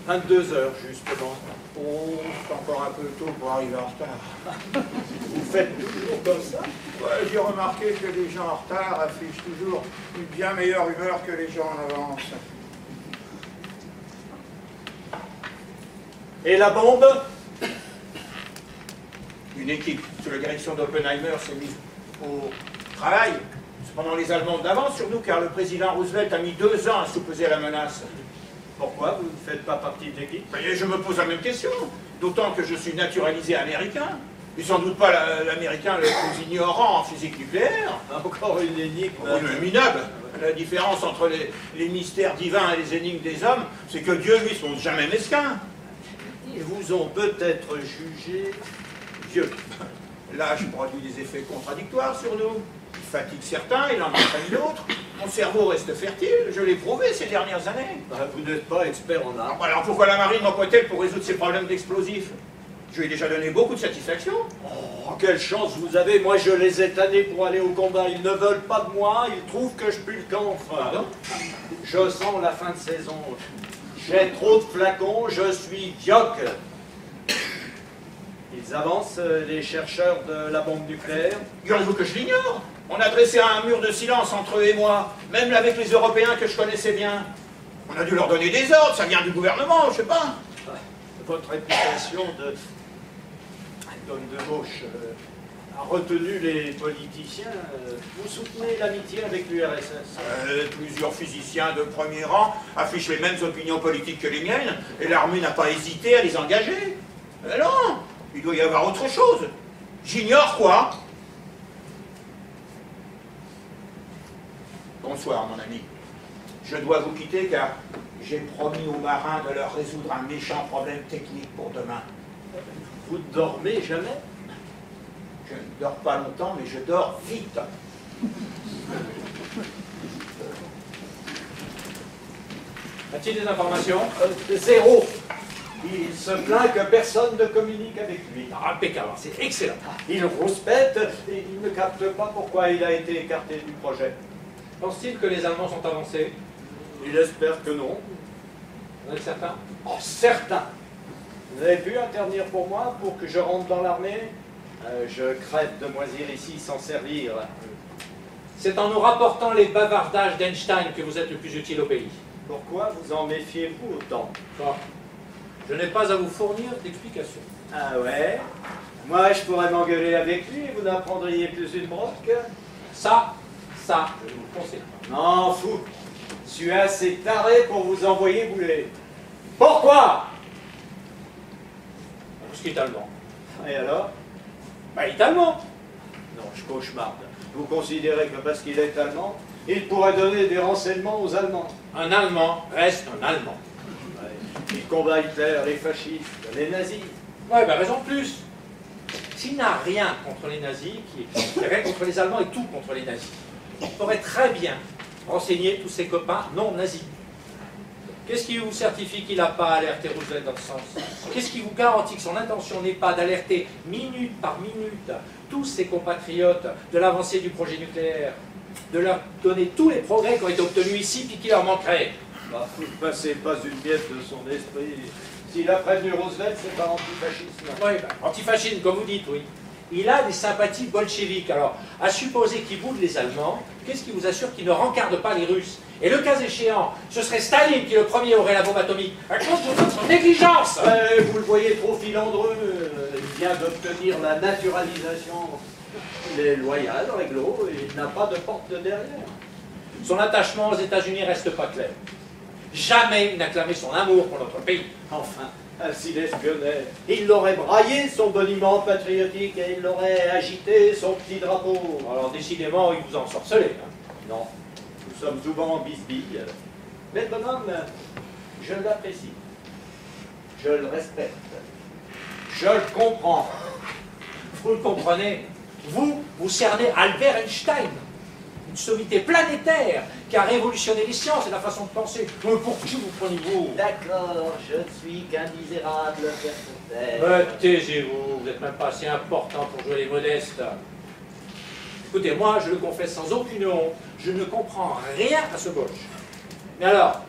22 heures, justement. Oh, c'est encore un peu tôt pour arriver en retard. Vous faites toujours comme ça? Ouais, j'ai remarqué que les gens en retard affichent toujours une bien meilleure humeur que les gens en avance. Et la bombe? Une équipe sous la direction d'Oppenheimer s'est mise au travail. Cependant, les Allemands d'avance sur nous, car le président Roosevelt a mis 2 ans à soupeser la menace. Pourquoi vous ne faites pas partie de l'équipe? Et je me pose la même question, d'autant que je suis naturalisé américain, et sans doute pas l'américain le plus ignorant en physique nucléaire. Encore une énigme. Oui, minable. La différence entre les mystères divins et les énigmes des hommes, c'est que Dieu, lui, ne sont jamais mesquins. Ils vous ont peut-être jugé vieux. L'âge produit des effets contradictoires sur nous. Il fatigue certains, il en entraîne d'autres. Mon cerveau reste fertile, je l'ai prouvé ces dernières années. Vous n'êtes pas expert en art. Alors pourquoi la marine m'emploie-t-elle pour résoudre ces problèmes d'explosifs? Je lui ai déjà donné beaucoup de satisfaction. Oh, quelle chance vous avez. Moi, je les ai tannés pour aller au combat. Ils ne veulent pas de moi, ils trouvent que je pue le camphre. Pardon? Je sens la fin de saison. J'ai trop de flacons, je suis dioc. Ils avancent, les chercheurs de la bombe nucléaire. Ignorez-vous que je l'ignore? On a dressé un mur de silence entre eux et moi, même avec les Européens que je connaissais bien. On a dû leur donner des ordres, ça vient du gouvernement, je sais pas. Votre réputation d'homme de gauche a retenu les politiciens. Vous soutenez l'amitié avec l'URSS? Plusieurs physiciens de premier rang affichent les mêmes opinions politiques que les miennes, et l'armée n'a pas hésité à les engager. Non, il doit y avoir autre chose. J'ignore quoi? Bonsoir, mon ami. Je dois vous quitter car j'ai promis aux marins de leur résoudre un méchant problème technique pour demain. Vous ne dormez jamais? Je ne dors pas longtemps, mais je dors vite. A-t-il des informations? Zéro. Il se plaint que personne ne communique avec lui. Impeccable, c'est excellent. Il rouspète et il ne capte pas pourquoi il a été écarté du projet. Pense-t-il que les Allemands sont avancés? Il espère que non. Vous êtes certain? Oh, certain. Vous avez pu interdire pour moi pour que je rentre dans l'armée? Je crève de moisir ici sans servir. C'est en nous rapportant les bavardages d'Einstein que vous êtes le plus utile au pays. Pourquoi vous en méfiez-vous autant? Bon. Je n'ai pas à vous fournir d'explications. Ah ouais? Moi, je pourrais m'engueuler avec lui et vous n'apprendriez plus une broque? Ça, je vous le conseille. Non, fou. Je suis assez taré pour vous envoyer bouler. Pourquoi? Parce qu'il est allemand. Et alors? Bah, il est allemand. Non, je cauchemarde. Vous considérez que parce qu'il est allemand, il pourrait donner des renseignements aux Allemands? Un Allemand reste un Allemand. Ouais. Il combat Hitler, les fascistes, les nazis. Ouais, bah raison de plus. S'il n'a rien contre les nazis, qui a rien contre les Allemands et tout contre les nazis, il pourrait très bien renseigner tous ses copains non nazis. Qu'est-ce qui vous certifie qu'il n'a pas alerté Roosevelt dans ce sens? Qu'est-ce qui vous garantit que son intention n'est pas d'alerter minute par minute tous ses compatriotes de l'avancée du projet nucléaire, de leur donner tous les progrès qui ont été obtenus ici puis qui leur manqueraient? Bah, vous ne passez pas une miette de son esprit. S'il a prévenu Roosevelt, c'est pas antifascisme. Oui, antifascisme, comme vous dites, oui. Il a des sympathies bolcheviques. Alors, à supposer qu'il boude les Allemands, qu'est-ce qui vous assure qu'il ne rencarde pas les Russes? Et le cas échéant, ce serait Staline qui le premier aurait la bombe atomique, à cause de votre négligence. Vous le voyez trop filandreux. Il vient d'obtenir la naturalisation. Il est loyal, réglo, et il n'a pas de porte de derrière. Son attachement aux États-Unis reste pas clair. Jamais il n'a clamé son amour pour notre pays. Enfin, s'il espionnait, il l'aurait braillé, son boniment patriotique, et il l'aurait agité, son petit drapeau. Alors décidément, il vous a ensorcelé. Hein. Non, nous sommes souvent en bisbille. Mais le bonhomme, je l'apprécie. Je le respecte. Je le comprends. Vous le comprenez? Vous cernez Albert Einstein, une sommité planétaire qui a révolutionné les sciences et la façon de penser. Mais pour qui vous prenez-vous? D'accord, je ne suis qu'un misérable personne. Taisez-vous, vous n'êtes même pas assez important pour jouer les modestes. Écoutez, moi, je le confesse sans aucune honte, je ne comprends rien à ce Bosch. Mais alors,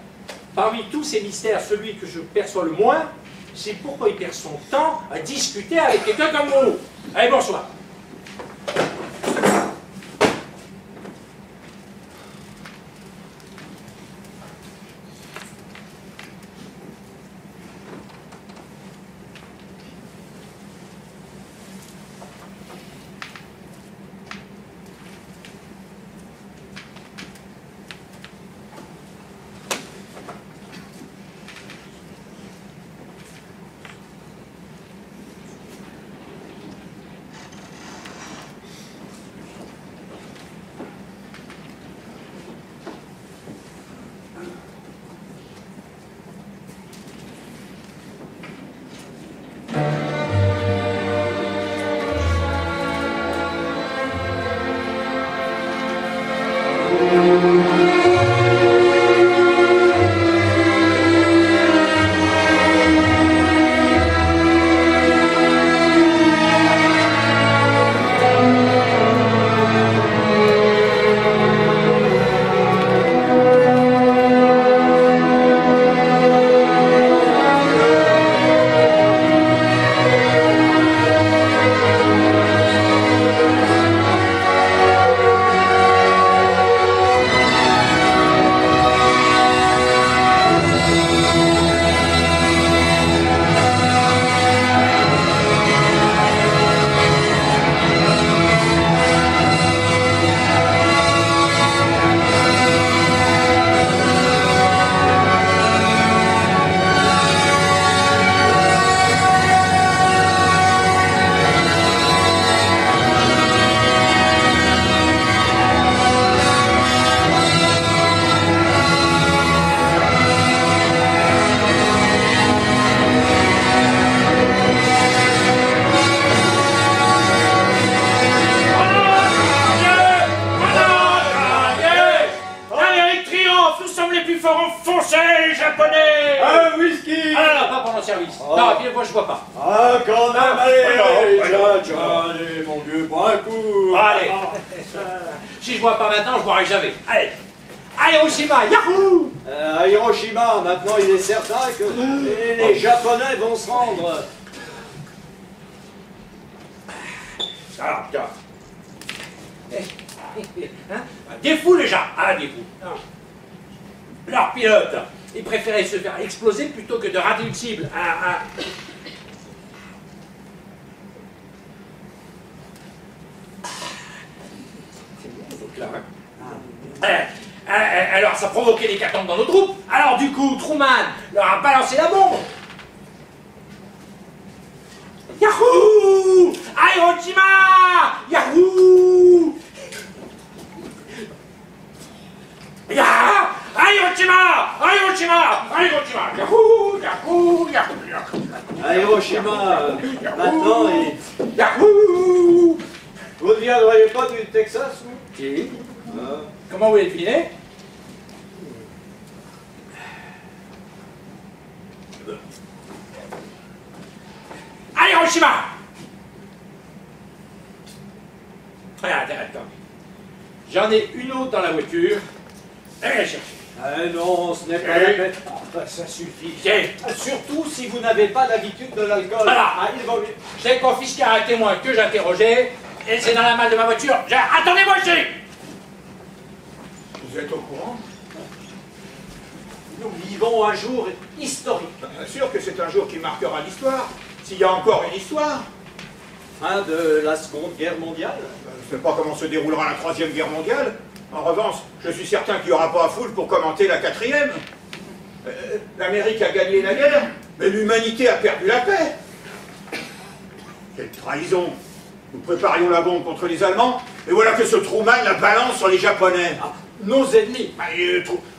parmi tous ces mystères, celui que je perçois le moins, c'est pourquoi il perd son temps à discuter avec quelqu'un comme vous. Allez, bonsoir. Je vois pas. Ah, quand même, allez, mon Dieu, prends un coup. Allez. Si je vois pas maintenant, je boirai jamais. Allez. À Hiroshima, yahoo! À Hiroshima, maintenant, il est certain que les Japonais vont se rendre. Alors, tiens. Hein? Des fous, déjà. Ah, des fous. Leur pilote, il préférait se faire exploser plutôt que de rater une cible. Alors ça provoquait des catombes dans nos troupes. Alors du coup, Truman leur a balancé la bombe. Yahoo! À Hiroshima! Yahoo! Ya! À Hiroshima! À Hiroshima! À Hiroshima! Yahoo! Yahoo! Yahoo! Yahoo! À Hiroshima, maintenant, Yahoo! Vous ne viendriez pas du Texas, vous? Si. Comment vous l'avez deviné? À Hiroshima! Attends. J'en ai une autre dans la voiture. Allez la chercher. Non, ce n'est pas la peine. Ça suffit. Surtout si vous n'avez pas l'habitude de l'alcool. Voilà. J'ai confisqué un témoin que j'interrogeais, et c'est dans la malle de ma voiture. Attendez-moi ici! Vous êtes au courant? Nous vivons un jour historique. Bien sûr que c'est un jour qui marquera l'histoire, s'il y a encore une histoire. Fin de la Seconde Guerre mondiale. Je ne sais pas comment se déroulera la Troisième Guerre mondiale. En revanche, je suis certain qu'il n'y aura pas foule pour commenter la quatrième. L'Amérique a gagné la guerre, mais l'humanité a perdu la paix. Quelle trahison! Nous préparions la bombe contre les Allemands, et voilà que ce Truman la balance sur les Japonais. Nos ennemis.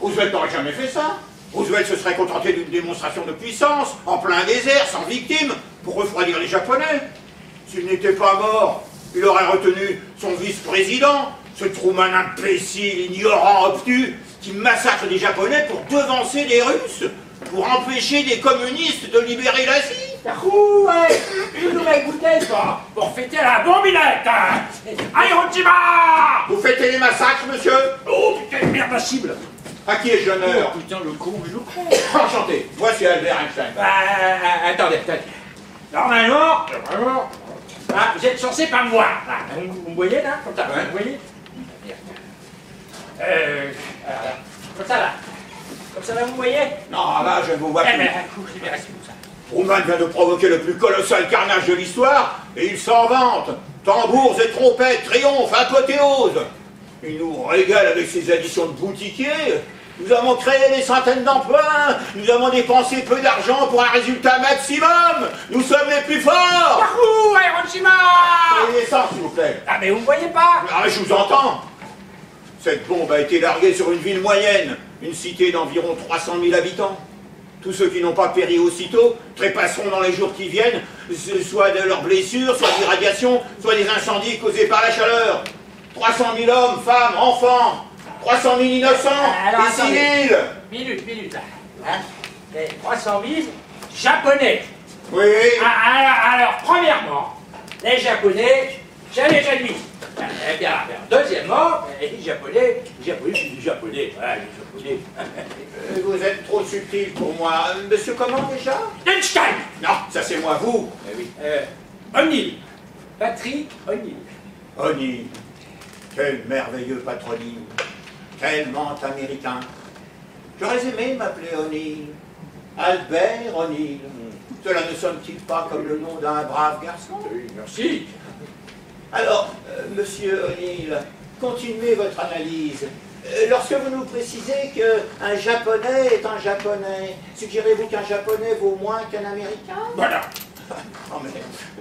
Roosevelt n'aurait jamais fait ça. Roosevelt se serait contenté d'une démonstration de puissance, en plein désert, sans victime, pour refroidir les Japonais. S'il n'était pas mort, il aurait retenu son vice-président, ce Truman imbécile, ignorant, obtus, qui massacre des Japonais pour devancer les Russes, pour empêcher des communistes de libérer l'Asie. Ouais, une nouvelle bouteille pour fêter la bombinette. Hiroshima! Vous fêtez les massacres, monsieur? Oh, putain, merde, la cible! À qui ai-je l'honneur? Oh, putain, le con. Enchanté, voici Albert Einstein. Attendez. Normalement, vous êtes censé pas me voir. Vous me voyez là? Comme ça, vous me voyez? Comme ça là. Comme ça là, vous me voyez? Non, là, je ne vous vois plus. Merci pour ça. Truman vient de provoquer le plus colossal carnage de l'histoire, et il s'en vante. Tambours et trompettes, triomphe, apothéose. Il nous régale avec ses additions de boutiquiers. Nous avons créé des centaines d'emplois, nous avons dépensé peu d'argent pour un résultat maximum. Nous sommes les plus forts. Yahoo, Hiroshima! Soyez sans, s'il vous plaît. Ah, mais vous me voyez pas? Ah, je vous entends. Cette bombe a été larguée sur une ville moyenne, une cité d'environ 300 000 habitants. Tous ceux qui n'ont pas péri aussitôt trépasseront dans les jours qui viennent, soit de leurs blessures, soit d'irradiation, soit des incendies causés par la chaleur. 300 000 hommes, femmes, enfants, 300 000 innocents, des civils. Minute, là. Hein? 300 000 Japonais. Oui. Alors, premièrement, les Japonais, j'ai les ennemis. Bien, deuxièmement, les Japonais, je suis des Japonais. Voilà, les Japonais. Vous êtes trop subtil pour moi. Monsieur comment déjà? Einstein! Non, ça c'est moi, vous. Oui. O'Neill. Patrick O'Neill. O'Neill. Quel merveilleux patronyme. Quel ment américain. J'aurais aimé m'appeler O'Neill. Albert O'Neill. Cela ne sonne-t-il pas comme le nom d'un brave garçon? Oui, merci. Alors, monsieur O'Neill, continuez votre analyse. Lorsque vous nous précisez qu'un Japonais est un Japonais, suggérez-vous qu'un Japonais vaut moins qu'un Américain? Voilà. Non mais,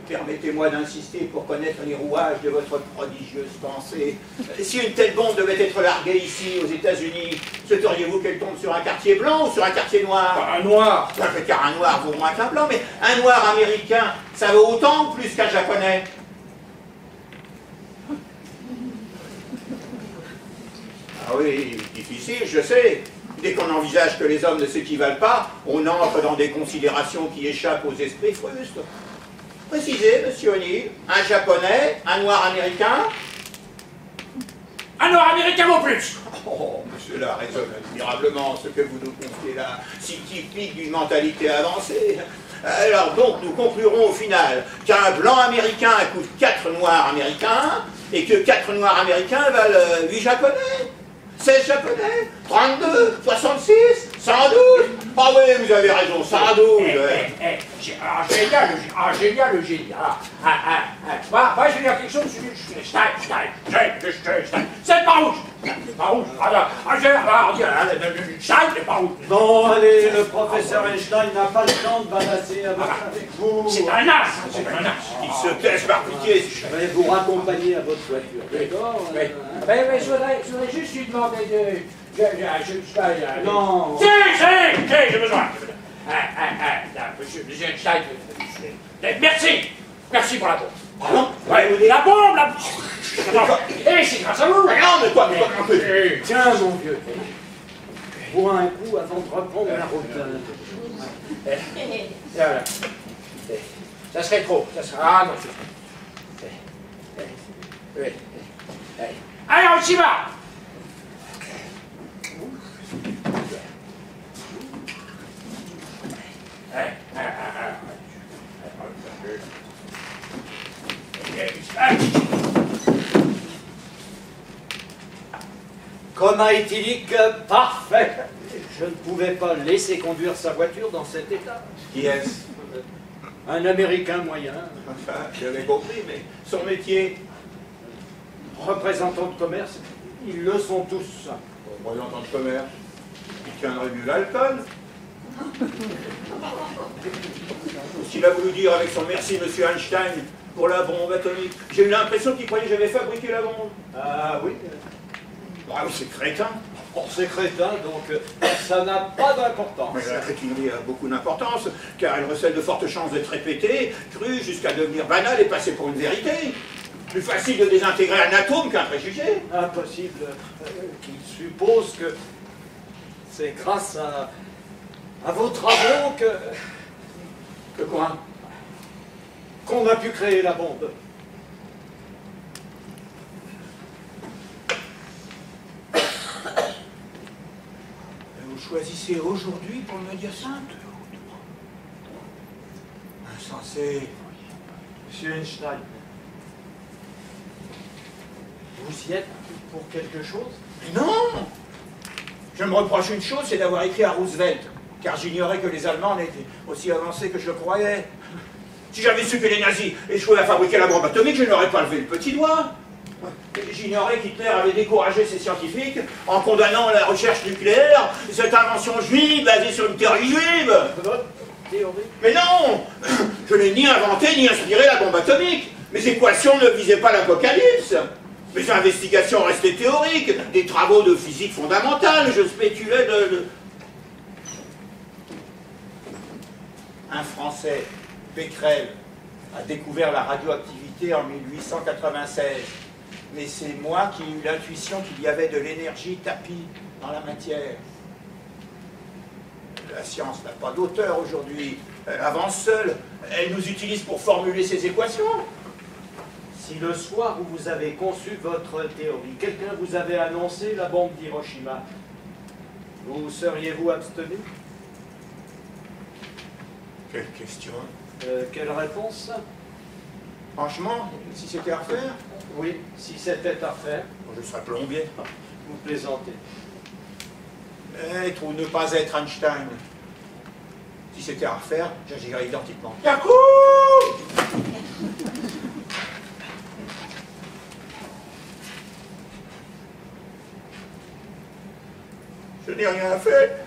permettez-moi d'insister pour connaître les rouages de votre prodigieuse pensée. Si une telle bombe devait être larguée ici, aux États-Unis, souhaiteriez-vous qu'elle tombe sur un quartier blanc ou sur un quartier noir? Un noir. Car un noir vaut moins qu'un blanc, mais un noir américain, ça vaut autant ou plus qu'un Japonais? Ah oui, difficile, je sais. Dès qu'on envisage que les hommes ne s'équivalent pas, on entre dans des considérations qui échappent aux esprits frustes. Précisez, monsieur O'Neill, un Japonais, un noir américain? Un noir américain vaut plus. Oh, monsieur là raisonne admirablement ce que vous nous confiez là, si typique d'une mentalité avancée. Alors donc, nous conclurons au final qu'un blanc américain coûte 4 noirs américains, et que 4 noirs américains valent 8 japonais. 16 japonais, 32, 66, 112. Ah oui, vous avez raison, 112. Génial le génie. Moi, je vais dire quelque chose, Stein. C'est pas rouge. C'est pas rouge. Stein, c'est pas rouge. Bon, allez, le professeur Einstein n'a pas le temps de balancer avec vous. C'est un as. Il se taise par pitié. Je vais vous raccompagner à votre voiture, d'accord? Mais je voudrais juste lui demander de... Non. Si, j'ai besoin. Monsieur Einstein, merci pour la bombe. Pardon? La bombe. Et c'est grâce à vous. Non, mais quoi, Tiens, mon vieux, bois un coup avant de reprendre la route. Et voilà. Ça serait trop. Ça serait... Ah non, c'est... Allez, on s'y va. coma éthylique parfait. Je ne pouvais pas laisser conduire sa voiture dans cet état. Qui est-ce? Un Américain moyen. Enfin, j'avais compris, mais son métier? Représentant de commerce, ils le sont tous. Représentant de commerce. Il tiendrait mieux l'alcool. S'il a voulu dire avec son merci, monsieur Einstein, pour la bombe atomique, j'ai eu l'impression qu'il croyait que j'avais fabriqué la bombe. Ah oui. Ah oui, c'est crétin. Oh, c'est crétin, donc ça n'a pas d'importance. Mais la crétinerie a beaucoup d'importance, car elle recèle de fortes chances d'être répétée, crue, jusqu'à devenir banale et passer pour une vérité. Plus facile de désintégrer un atome qu'un préjugé. Impossible qu'il suppose que c'est grâce à vos travaux Que quoi? qu'on a pu créer la bombe. Vous choisissez aujourd'hui pour me dire ça? Insensé. Monsieur Einstein, vous y êtes pour quelque chose? Mais non! Je me reproche une chose, c'est d'avoir écrit à Roosevelt, car j'ignorais que les Allemands étaient aussi avancés que je le croyais. Si j'avais su que les nazis échouaient à fabriquer la bombe atomique, je n'aurais pas levé le petit doigt. J'ignorais qu'Hitler avait découragé ses scientifiques en condamnant la recherche nucléaire, cette invention juive basée sur une théorie juive. Votre théorie? Mais non! Je n'ai ni inventé ni inspiré la bombe atomique. Mes équations ne visaient pas l'apocalypse. Mes investigations restaient théoriques, des travaux de physique fondamentale, je spéculais Un Français, Becquerel, a découvert la radioactivité en 1896. Mais c'est moi qui ai eu l'intuition qu'il y avait de l'énergie tapie dans la matière. La science n'a pas d'auteur aujourd'hui. Elle avance seule. Elle nous utilise pour formuler ses équations. Si le soir où vous avez conçu votre théorie, quelqu'un vous avait annoncé la bombe d'Hiroshima, vous seriez-vous abstenu? Quelle question? Quelle réponse? Franchement, si c'était à refaire, Oui, si c'était à faire. je serais plombier. Vous plaisantez. Être ou ne pas être Einstein. Si c'était à refaire, j'agirais identiquement. Yakou! Je n'ai rien fait.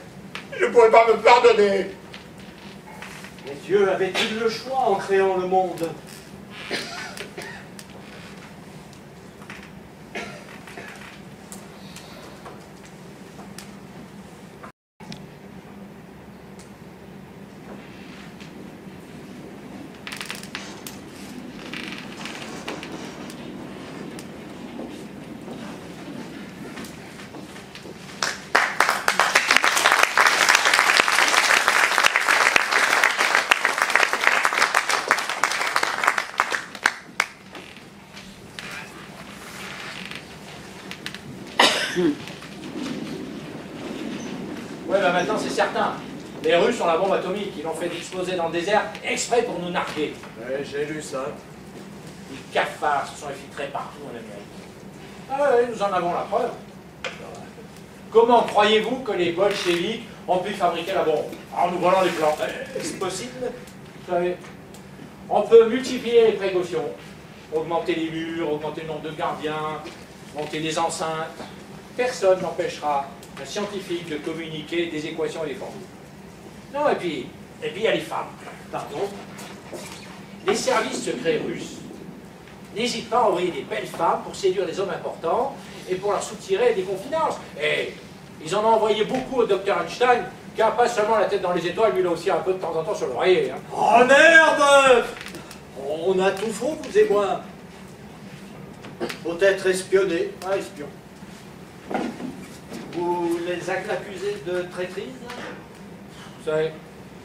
Je ne pourrais pas me pardonner. Mais Dieu avait-il le choix en créant le monde? Ouais, bah maintenant c'est certain. Les Russes ont la bombe atomique. Ils l'ont fait exploser dans le désert exprès pour nous narguer. Ouais, j'ai lu ça. Les cafards se sont infiltrés partout en Amérique. Ah ouais, nous en avons la preuve. Comment croyez-vous que les bolcheviks ont pu fabriquer la bombe? En nous volant les plans. Est-ce possible? Vous savez, on peut multiplier les précautions, augmenter les murs, augmenter le nombre de gardiens, monter des enceintes. Personne n'empêchera un scientifique de communiquer des équations et des formules. Non, et puis il y a les femmes. Pardon? Les services secrets russes n'hésitent pas à envoyer des belles femmes pour séduire des hommes importants et pour leur soutirer des confidences. Et ils en ont envoyé beaucoup au docteur Einstein, qui n'a pas seulement la tête dans les étoiles, lui il a aussi un peu de temps en temps sur l'oreiller. Hein. Oh merde! On a tout faux, vous et moi. Peut-être espionné. Ah, espion. Vous les accusez de traîtrise? Vous savez,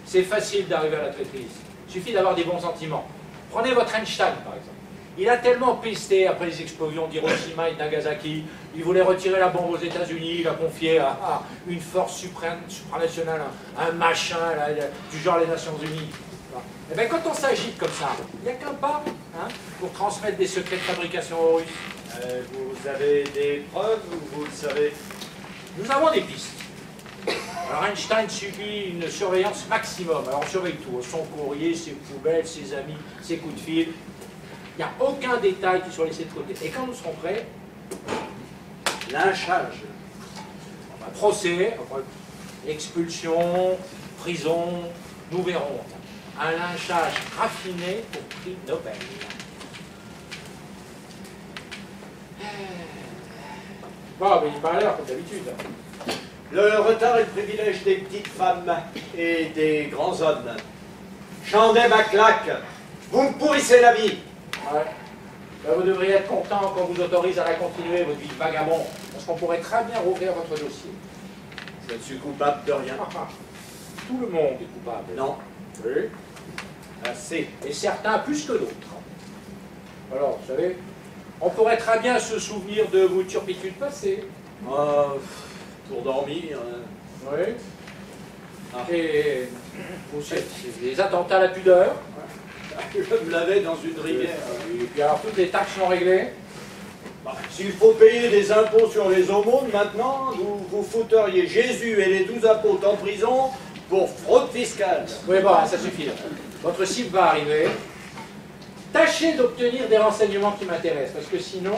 c'est facile d'arriver à la traîtrise. Il suffit d'avoir des bons sentiments. Prenez votre Einstein, par exemple. Il a tellement pesté après les explosions d'Hiroshima et de Nagasaki, il voulait retirer la bombe aux États-Unis, il l'a confié à une force supranationale, un machin là, du genre les Nations Unies. Et bien quand on s'agite comme ça, il n'y a qu'un pas hein, pour transmettre des secrets de fabrication aux Russes. Vous avez des preuves ou vous le savez? Nous avons des pistes. Alors Einstein subit une surveillance maximum. Alors on surveille tout, son courrier, ses poubelles, ses amis, ses coups de fil. Il n'y a aucun détail qui soit laissé de côté. Et quand nous serons prêts, lynchage, procès, expulsion, prison, nous verrons. Un lynchage raffiné pour prix Nobel. Bon, mais il pas à l'heure, comme d'habitude. Le retard est le privilège des petites femmes et des grands hommes. J'en ai ma claque. Vous me pourrissez la vie. Ouais. Ben, vous devriez être content qu'on vous autorise à la continuer, votre vie de vagabond, parce qu'on pourrait très bien rouvrir votre dossier. Je ne suis coupable de rien. Tout le monde est coupable. Non. Oui. Assez. Et certains plus que d'autres. Alors, vous savez, on pourrait très bien se souvenir de vos turpitudes passées. Pour dormir. Oui. Ah. Et les attentats à la pudeur. Je me lavais dans une rivière. Et puis alors, toutes les taxes sont réglées. S'il faut payer des impôts sur les aumônes maintenant, vous fouteriez Jésus et les 12 apôtres en prison pour fraude fiscale. Oui, bon, ça suffit. Votre cible va arriver. Tâchez d'obtenir des renseignements qui m'intéressent, parce que sinon...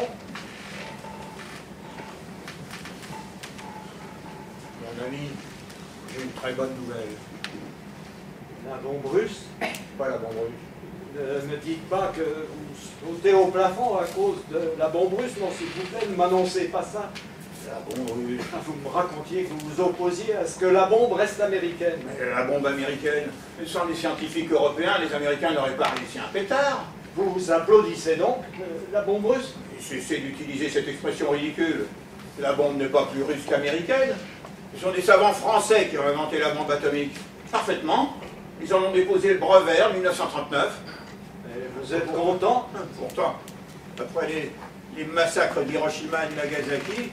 Mon ami, j'ai une très bonne nouvelle. La bombe russe. Pas la bombe russe. Ne me dites pas que vous sautez au plafond à cause de la bombe russe, non, s'il vous plaît, ne m'annoncez pas ça. La bombe russe. Vous me racontiez que vous vous opposiez à ce que la bombe reste américaine. Mais la bombe américaine, sans les scientifiques européens, les Américains n'auraient pas réussi un pétard. Vous applaudissez donc la bombe russe? Et cessez d'utiliser cette expression ridicule. La bombe n'est pas plus russe qu'américaine. Ce sont des savants français qui ont inventé la bombe atomique. Parfaitement. Ils en ont déposé le brevet en 1939. Et vous êtes content? Pourtant, après les massacres d'Hiroshima et de Nagasaki,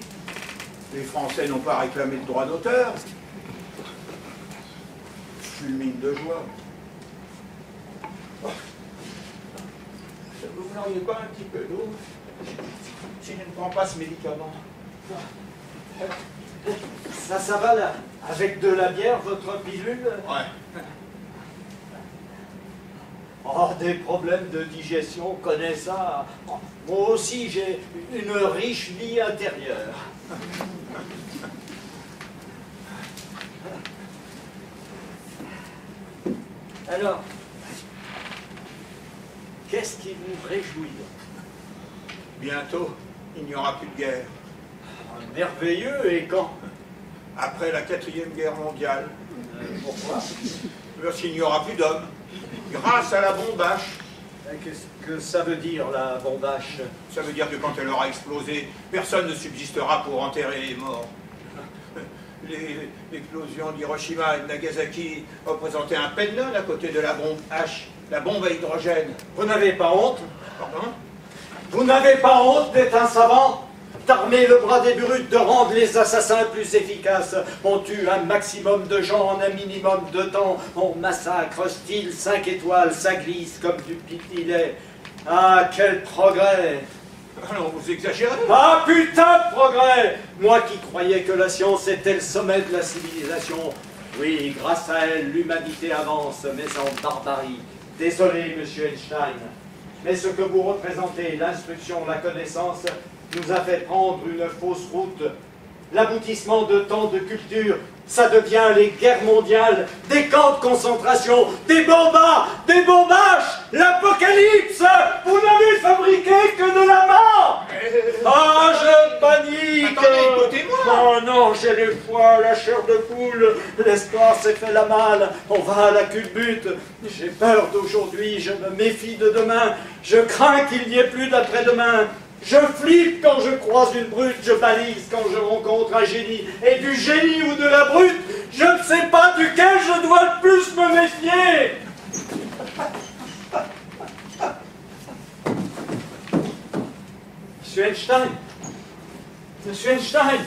les Français n'ont pas réclamé le droit d'auteur. Je fulmine de joie. Vous n'auriez pas un petit peu d'eau si je ne prends pas ce médicament? Ça va là? Avec de la bière, votre pilule? Ouais. Oh, des problèmes de digestion, on connaît ça. Moi aussi, j'ai une riche vie intérieure. Alors, qu'est-ce qui vous réjouit? Bientôt, il n'y aura plus de guerre. Merveilleux, et quand? Après la 4e guerre mondiale. Pourquoi? Parce qu'il n'y aura plus d'hommes. Grâce à la bombache. Qu'est-ce que ça veut dire, la bombache? Ça veut dire que quand elle aura explosé, personne ne subsistera pour enterrer les morts. L'explosion d'Hiroshima et de Nagasaki représentait un pénal à côté de la bombe H, la bombe à hydrogène. Vous n'avez pas honte? Pardon? Vous n'avez pas honte d'être un savant? D'armer le bras des brutes, de rendre les assassins plus efficaces. On tue un maximum de gens en un minimum de temps. On massacre, style 5 étoiles, ça glisse comme du petit lait. Ah, quel progrès! Alors vous exagérez. Ah, putain de progrès! Moi qui croyais que la science était le sommet de la civilisation. Oui, grâce à elle, l'humanité avance, mais en barbarie. Désolé, monsieur Einstein, mais ce que vous représentez, l'instruction, la connaissance, nous a fait prendre une fausse route. L'aboutissement de tant de cultures, ça devient les guerres mondiales, des camps de concentration, des bombas, des bombaches, l'apocalypse. Vous n'avez fabriqué que de la mort. Ah, je panique. Attendez, écoutez-moi. Oh non, j'ai le foie, la chair de poule, l'espoir s'est fait la malle, on va à la culbute. J'ai peur d'aujourd'hui, je me méfie de demain, je crains qu'il n'y ait plus d'après-demain. Je flippe quand je croise une brute, je balise quand je rencontre un génie. Et du génie ou de la brute, je ne sais pas duquel je dois le plus me méfier. Monsieur Einstein, Monsieur Einstein,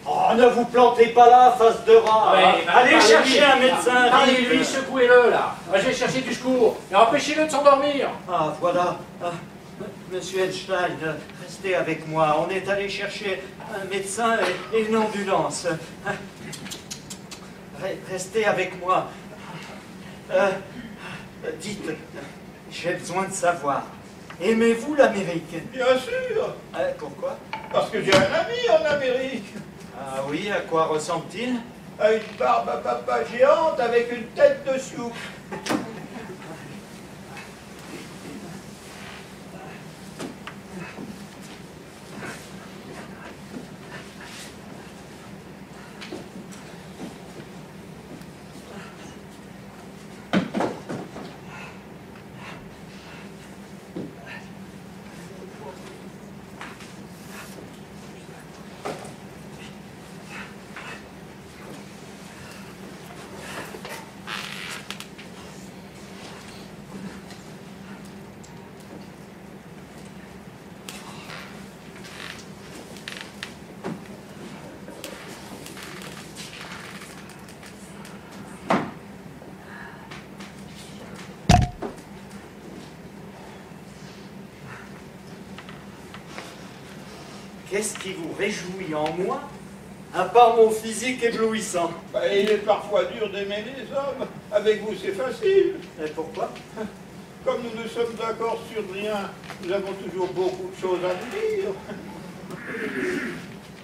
oh, ne vous plantez pas là, face de rat. Ouais, allez chercher un médecin. Parlez-lui, vite. secouez-le là. Je vais chercher du secours. Et empêchez-le de s'endormir. Ah, voilà. Ah, Monsieur Einstein, restez avec moi. On est allé chercher un médecin et une ambulance. Restez avec moi. Dites, j'ai besoin de savoir. Aimez-vous l'Amérique? Bien sûr. Pourquoi? Parce que j'ai un ami en Amérique. Ah oui, à quoi ressemble-t-il? À une barbe à papa géante avec une tête de sioux. Qu'est-ce qui vous réjouit en moi, à part mon physique éblouissant? Il est parfois dur d'aimer les hommes. Avec vous, c'est facile. Et pourquoi? Comme nous ne sommes d'accord sur rien, nous avons toujours beaucoup de choses à nous dire.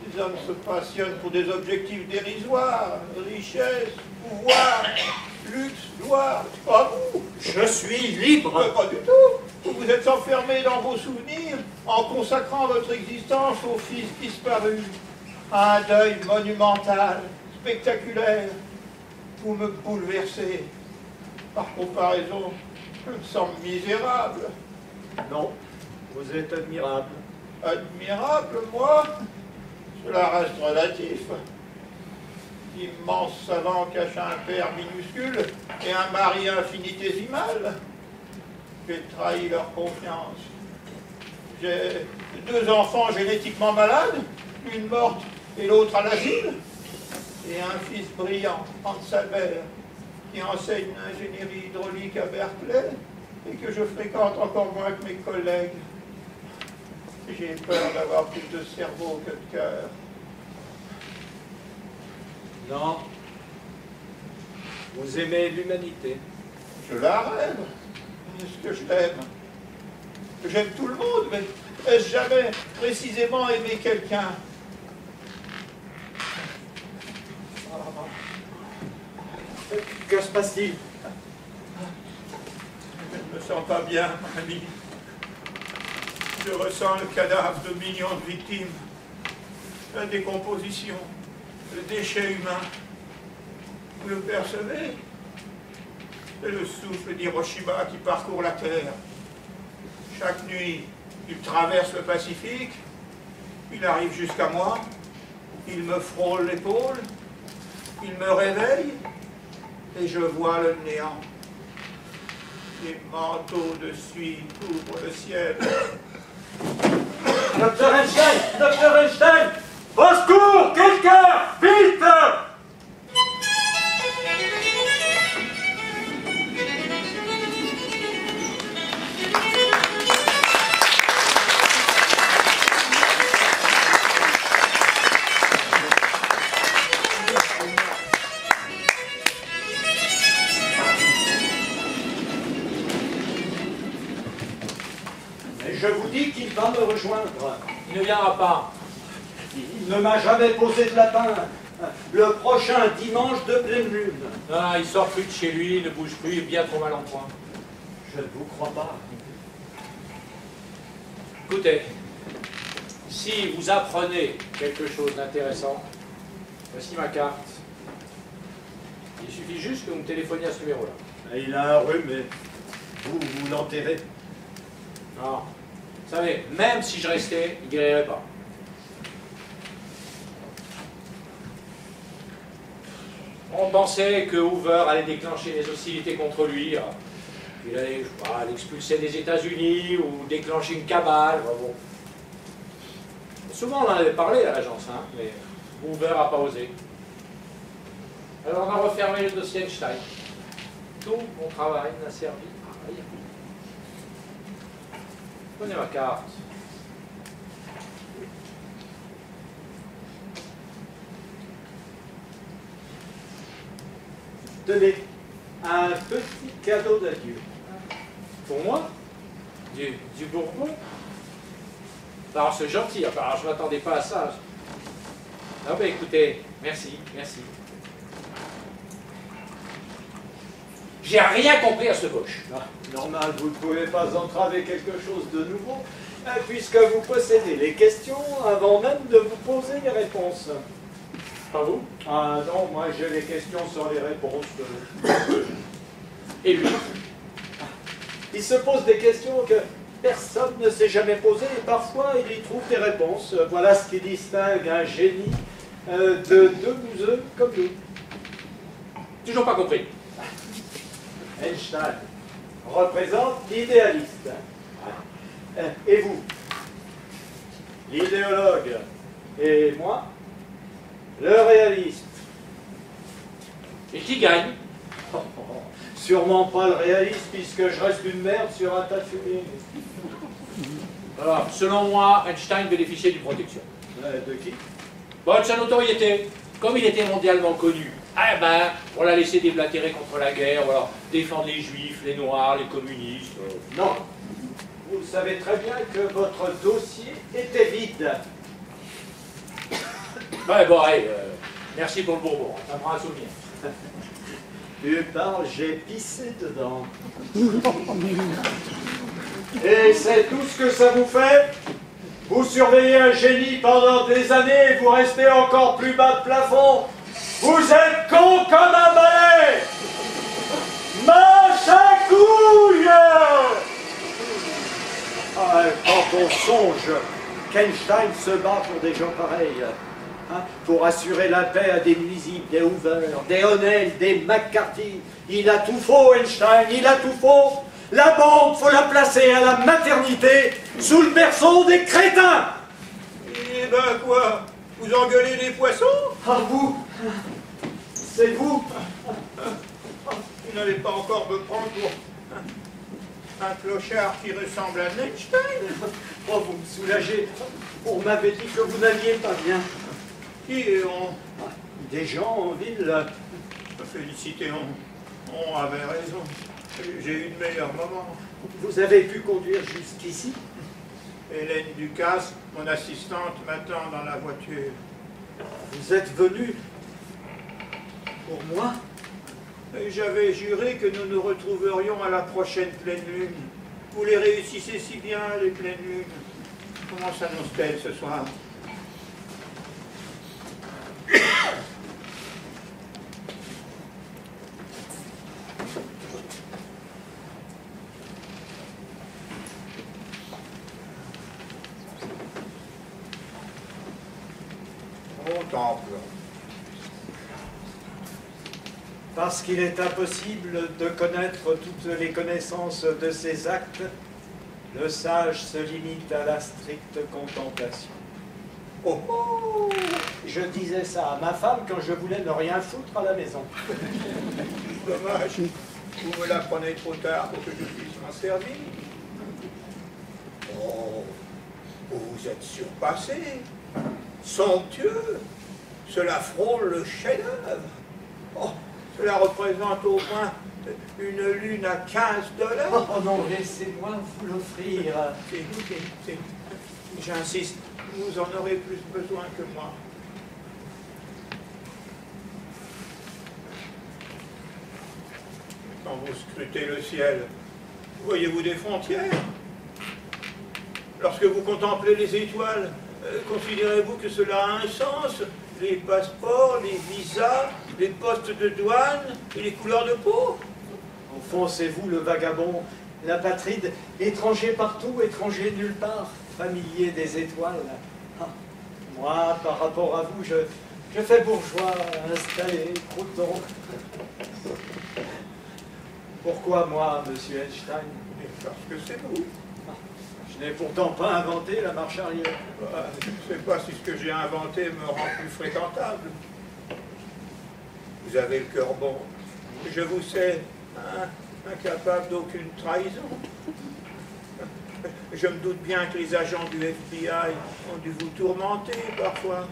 Les hommes se passionnent pour des objectifs dérisoires, richesse, pouvoir, luxe, gloire. Pas vous. Je suis libre. Pas du tout. Vous vous êtes enfermé dans vos souvenirs en consacrant votre existence au fils disparu, à un deuil monumental, spectaculaire. Vous me bouleversez. Par comparaison, je me sens misérable. Non, vous êtes admirable. Admirable, moi? Cela reste relatif. L'immense savant cache un père minuscule et un mari infinitésimal. J'ai trahi leur confiance. J'ai 2 enfants génétiquement malades, l'une morte et l'autre à l'asile, et un fils brillant, Hans Albert, qui enseigne l'ingénierie hydraulique à Berkeley et que je fréquente encore moins que mes collègues. J'ai peur d'avoir plus de cerveau que de cœur. Non. Vous aimez l'humanité. Je la rêve. Est-ce que je l'aime? J'aime tout le monde, mais ai-je jamais précisément aimé quelqu'un? Que se passe-t-il? Je ne me sens pas bien, mon ami. Je ressens le cadavre de millions de victimes, la décomposition, le déchet humain. Vous le percevez? C'est le souffle d'Hiroshima qui parcourt la Terre. Chaque nuit, il traverse le Pacifique, il arrive jusqu'à moi, il me frôle l'épaule, il me réveille, et je vois le néant. Les manteaux de suie couvrent le ciel. Docteur Einstein! Docteur Einstein! Au secours! Quelqu'un! Vite! Je vous dis qu'il va me rejoindre. Il ne viendra pas. Il ne m'a jamais posé de lapin. Le prochain dimanche de pleine lune. Non, il sort plus de chez lui, il ne bouge plus, il est bien trop mal en point. Je ne vous crois pas. Écoutez, si vous apprenez quelque chose d'intéressant, voici ma carte. Il suffit juste que vous me téléphoniez à ce numéro-là. Il a un rhume, mais vous l'enterrez. Non. Vous savez, même si je restais, il ne guérirait pas. On pensait que Hoover allait déclencher les hostilités contre lui. Il allait l'expulser des États-Unis ou déclencher une cabale. Bon. Souvent on en avait parlé à l'agence, hein, mais Hoover n'a pas osé. Alors on a refermé le dossier Einstein. Tout mon travail n'a servi à rien. Prenez ma carte. Tenez, un petit cadeau d'adieu. Pour moi? Du Bourbon? Alors, c'est gentil. Enfin, alors, je ne m'attendais pas à ça. Ah ben écoutez, merci, merci. J'ai rien compris à ce gauche. Ah, normal, vous ne pouvez pas entraver quelque chose de nouveau, puisque vous possédez les questions avant même de vous poser les réponses. Pas vous? Ah non, moi j'ai les questions sur les réponses. Et lui? Il se pose des questions que personne ne s'est jamais posées et parfois il y trouve des réponses. Voilà ce qui distingue un génie de deux bouseux comme nous. Toujours pas compris. Einstein représente l'idéaliste. Et vous, l'idéologue. Et moi, le réaliste. Et qui gagne? Sûrement pas le réaliste, puisque je reste une merde sur un tas de fumée. Alors, selon moi, Einstein bénéficiait d'une protection. De qui? Bon, de sa notoriété. Comme il était mondialement connu, eh ben, on l'a laissé déblatérer contre la guerre, voilà, défendre les juifs, les noirs, les communistes. Non. Vous savez très bien que votre dossier était vide. Ouais, bon, allez, merci pour le Bourbon, ça me fera un souvenir. Tu parles, j'ai pissé dedans. Et c'est tout ce que ça vous fait? Vous surveillez un génie pendant des années et vous restez encore plus bas de plafond. Vous êtes con comme un balai. Marche à couille. Quand on songe qu'Einstein se bat pour des gens pareils, hein, pour assurer la paix à des nuisibles, des Hoover, des O'Neill, des McCarthy, il a tout faux, Einstein, il a tout faux. La bombe, faut la placer à la maternité, sous le berceau des crétins. Eh ben quoi? Vous engueulez les poissons? Ah vous, c'est vous. Vous n'allez pas encore me prendre pour un clochard qui ressemble à Einstein? Oh, vous me soulagez. On m'avait dit que vous n'alliez pas bien. Qui on? Des gens en ville. Félicité, on avait raison. J'ai eu de meilleurs moments. Vous avez pu conduire jusqu'ici? Hélène Ducasse, mon assistante, m'attend dans la voiture. Vous êtes venu pour moi? Et j'avais juré que nous nous retrouverions à la prochaine pleine lune. Vous les réussissez si bien, les pleines lunes. Comment s'annonce-t-elle ce soir? Au temple. Parce qu'il est impossible de connaître toutes les connaissances de ses actes, le sage se limite à la stricte contemplation. Oh, oh. Je disais ça à ma femme quand je voulais ne rien foutre à la maison. Dommage. Vous me la prenez trop tard pour que je puisse m'en servir. Oh, vous êtes surpassé. Somptueux. Cela frôle le chef-d'œuvre. Oh, cela représente au moins une lune à $15. Oh non, laissez-moi vous l'offrir. J'insiste, vous en aurez plus besoin que moi. Quand vous scrutez le ciel, voyez-vous des frontières? Lorsque vous contemplez les étoiles, considérez-vous que cela a un sens? Les passeports, les visas, les postes de douane et les couleurs de peau? Au fond, c'est vous le vagabond, l'apatride, étranger partout, étranger nulle part, familier des étoiles. Ah, moi, par rapport à vous, je fais bourgeois, installé, crouton. Pourquoi moi, monsieur Einstein? Parce que c'est vous. Je n'ai pourtant pas inventé la marche arrière. Je ne sais pas si ce que j'ai inventé me rend plus fréquentable. Vous avez le cœur bon. Je vous sais incapable d'aucune trahison. Je me doute bien que les agents du FBI ont dû vous tourmenter parfois.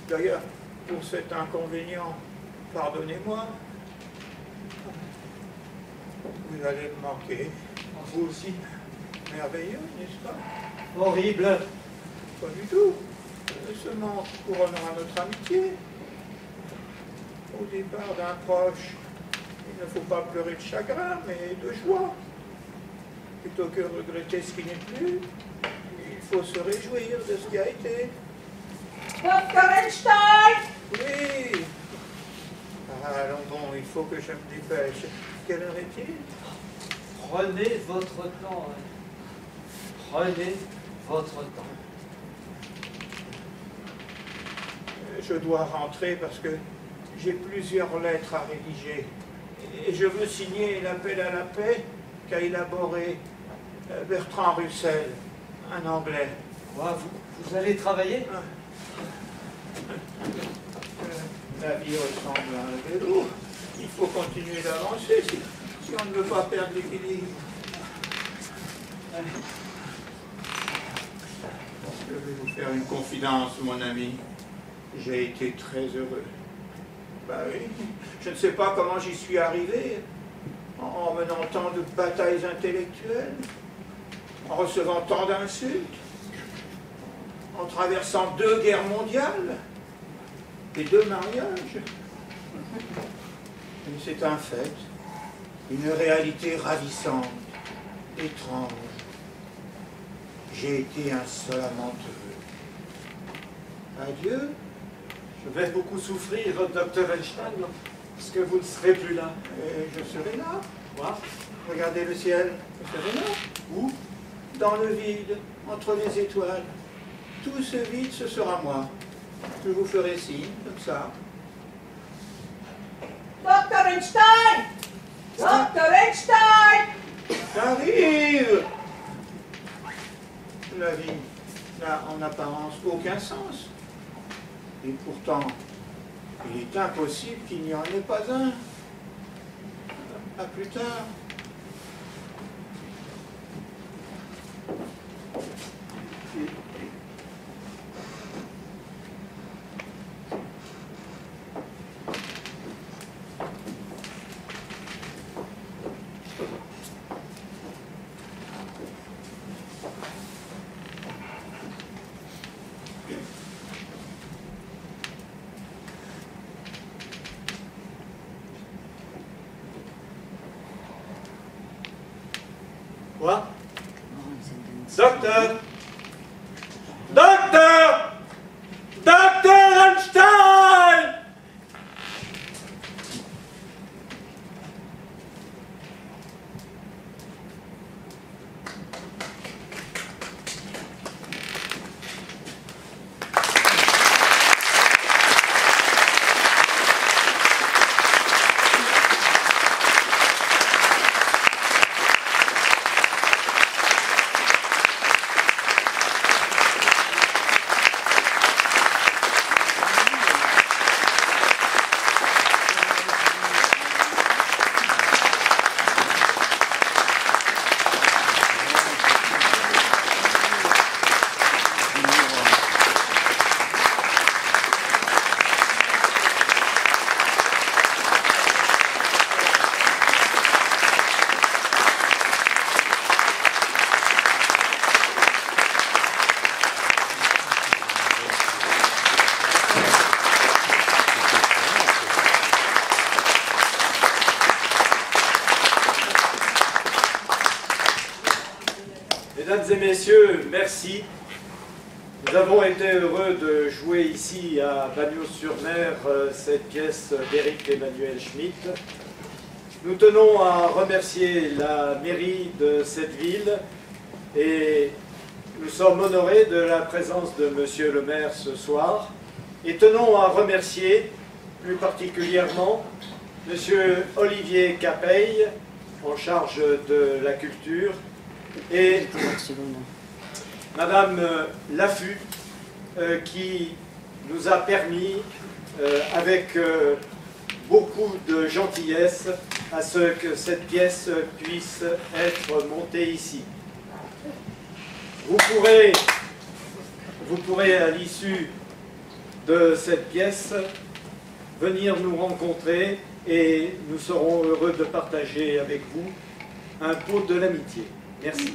D'ailleurs, pour cet inconvénient, pardonnez-moi. Vous allez me manquer. Vous aussi. Merveilleux, n'est-ce pas? Horrible. Pas du tout. Ce manque couronnera notre amitié. Au départ d'un proche, il ne faut pas pleurer de chagrin, mais de joie. Plutôt que regretter ce qui n'est plus, il faut se réjouir de ce qui a été. Dr. Einstein! Oui. Ah, allons bon, il faut que je me dépêche. Quelle heure est-il? Prenez votre temps. Prenez votre temps. Je dois rentrer parce que j'ai plusieurs lettres à rédiger. Et je veux signer l'appel à la paix qu'a élaboré Bertrand Russell, un Anglais. Quoi, vous allez travailler? La vie ressemble à un vélo. Il faut continuer d'avancer si on ne veut pas perdre l'équilibre. Je vais vous faire une confidence, mon ami. J'ai été très heureux. Ben oui, je ne sais pas comment j'y suis arrivé, en menant tant de batailles intellectuelles, en recevant tant d'insultes, en traversant 2 guerres mondiales et 2 mariages. Mais c'est un fait, une réalité ravissante, étrange. J'ai été insolemment heureux. Adieu. Je vais beaucoup souffrir, Dr. Einstein, parce que vous ne serez plus là. Et je serai là. Quoi? Regardez le ciel. Je serai là. Où? Dans le vide, entre les étoiles. Tout ce vide, ce sera moi. Je vous ferai signe, comme ça. Dr. Einstein! Dr. Einstein! J'arrive! La vie n'a en apparence aucun sens. Et pourtant, il est impossible qu'il n'y en ait pas un. À plus tard. Quoi? Docteur! Docteur! Dr. Einstein! Mesdames et messieurs, merci. Nous avons été heureux de jouer ici à Bagnols-sur-Mer cette pièce d'Éric Emmanuel Schmitt. Nous tenons à remercier la mairie de cette ville et nous sommes honorés de la présence de Monsieur le maire ce soir et tenons à remercier plus particulièrement Monsieur Olivier Capeille, en charge de la culture, et Madame Laffut, qui nous a permis, avec beaucoup de gentillesse, à ce que cette pièce puisse être montée ici. vous pourrez à l'issue de cette pièce venir nous rencontrer et nous serons heureux de partager avec vous un pot de l'amitié. Merci.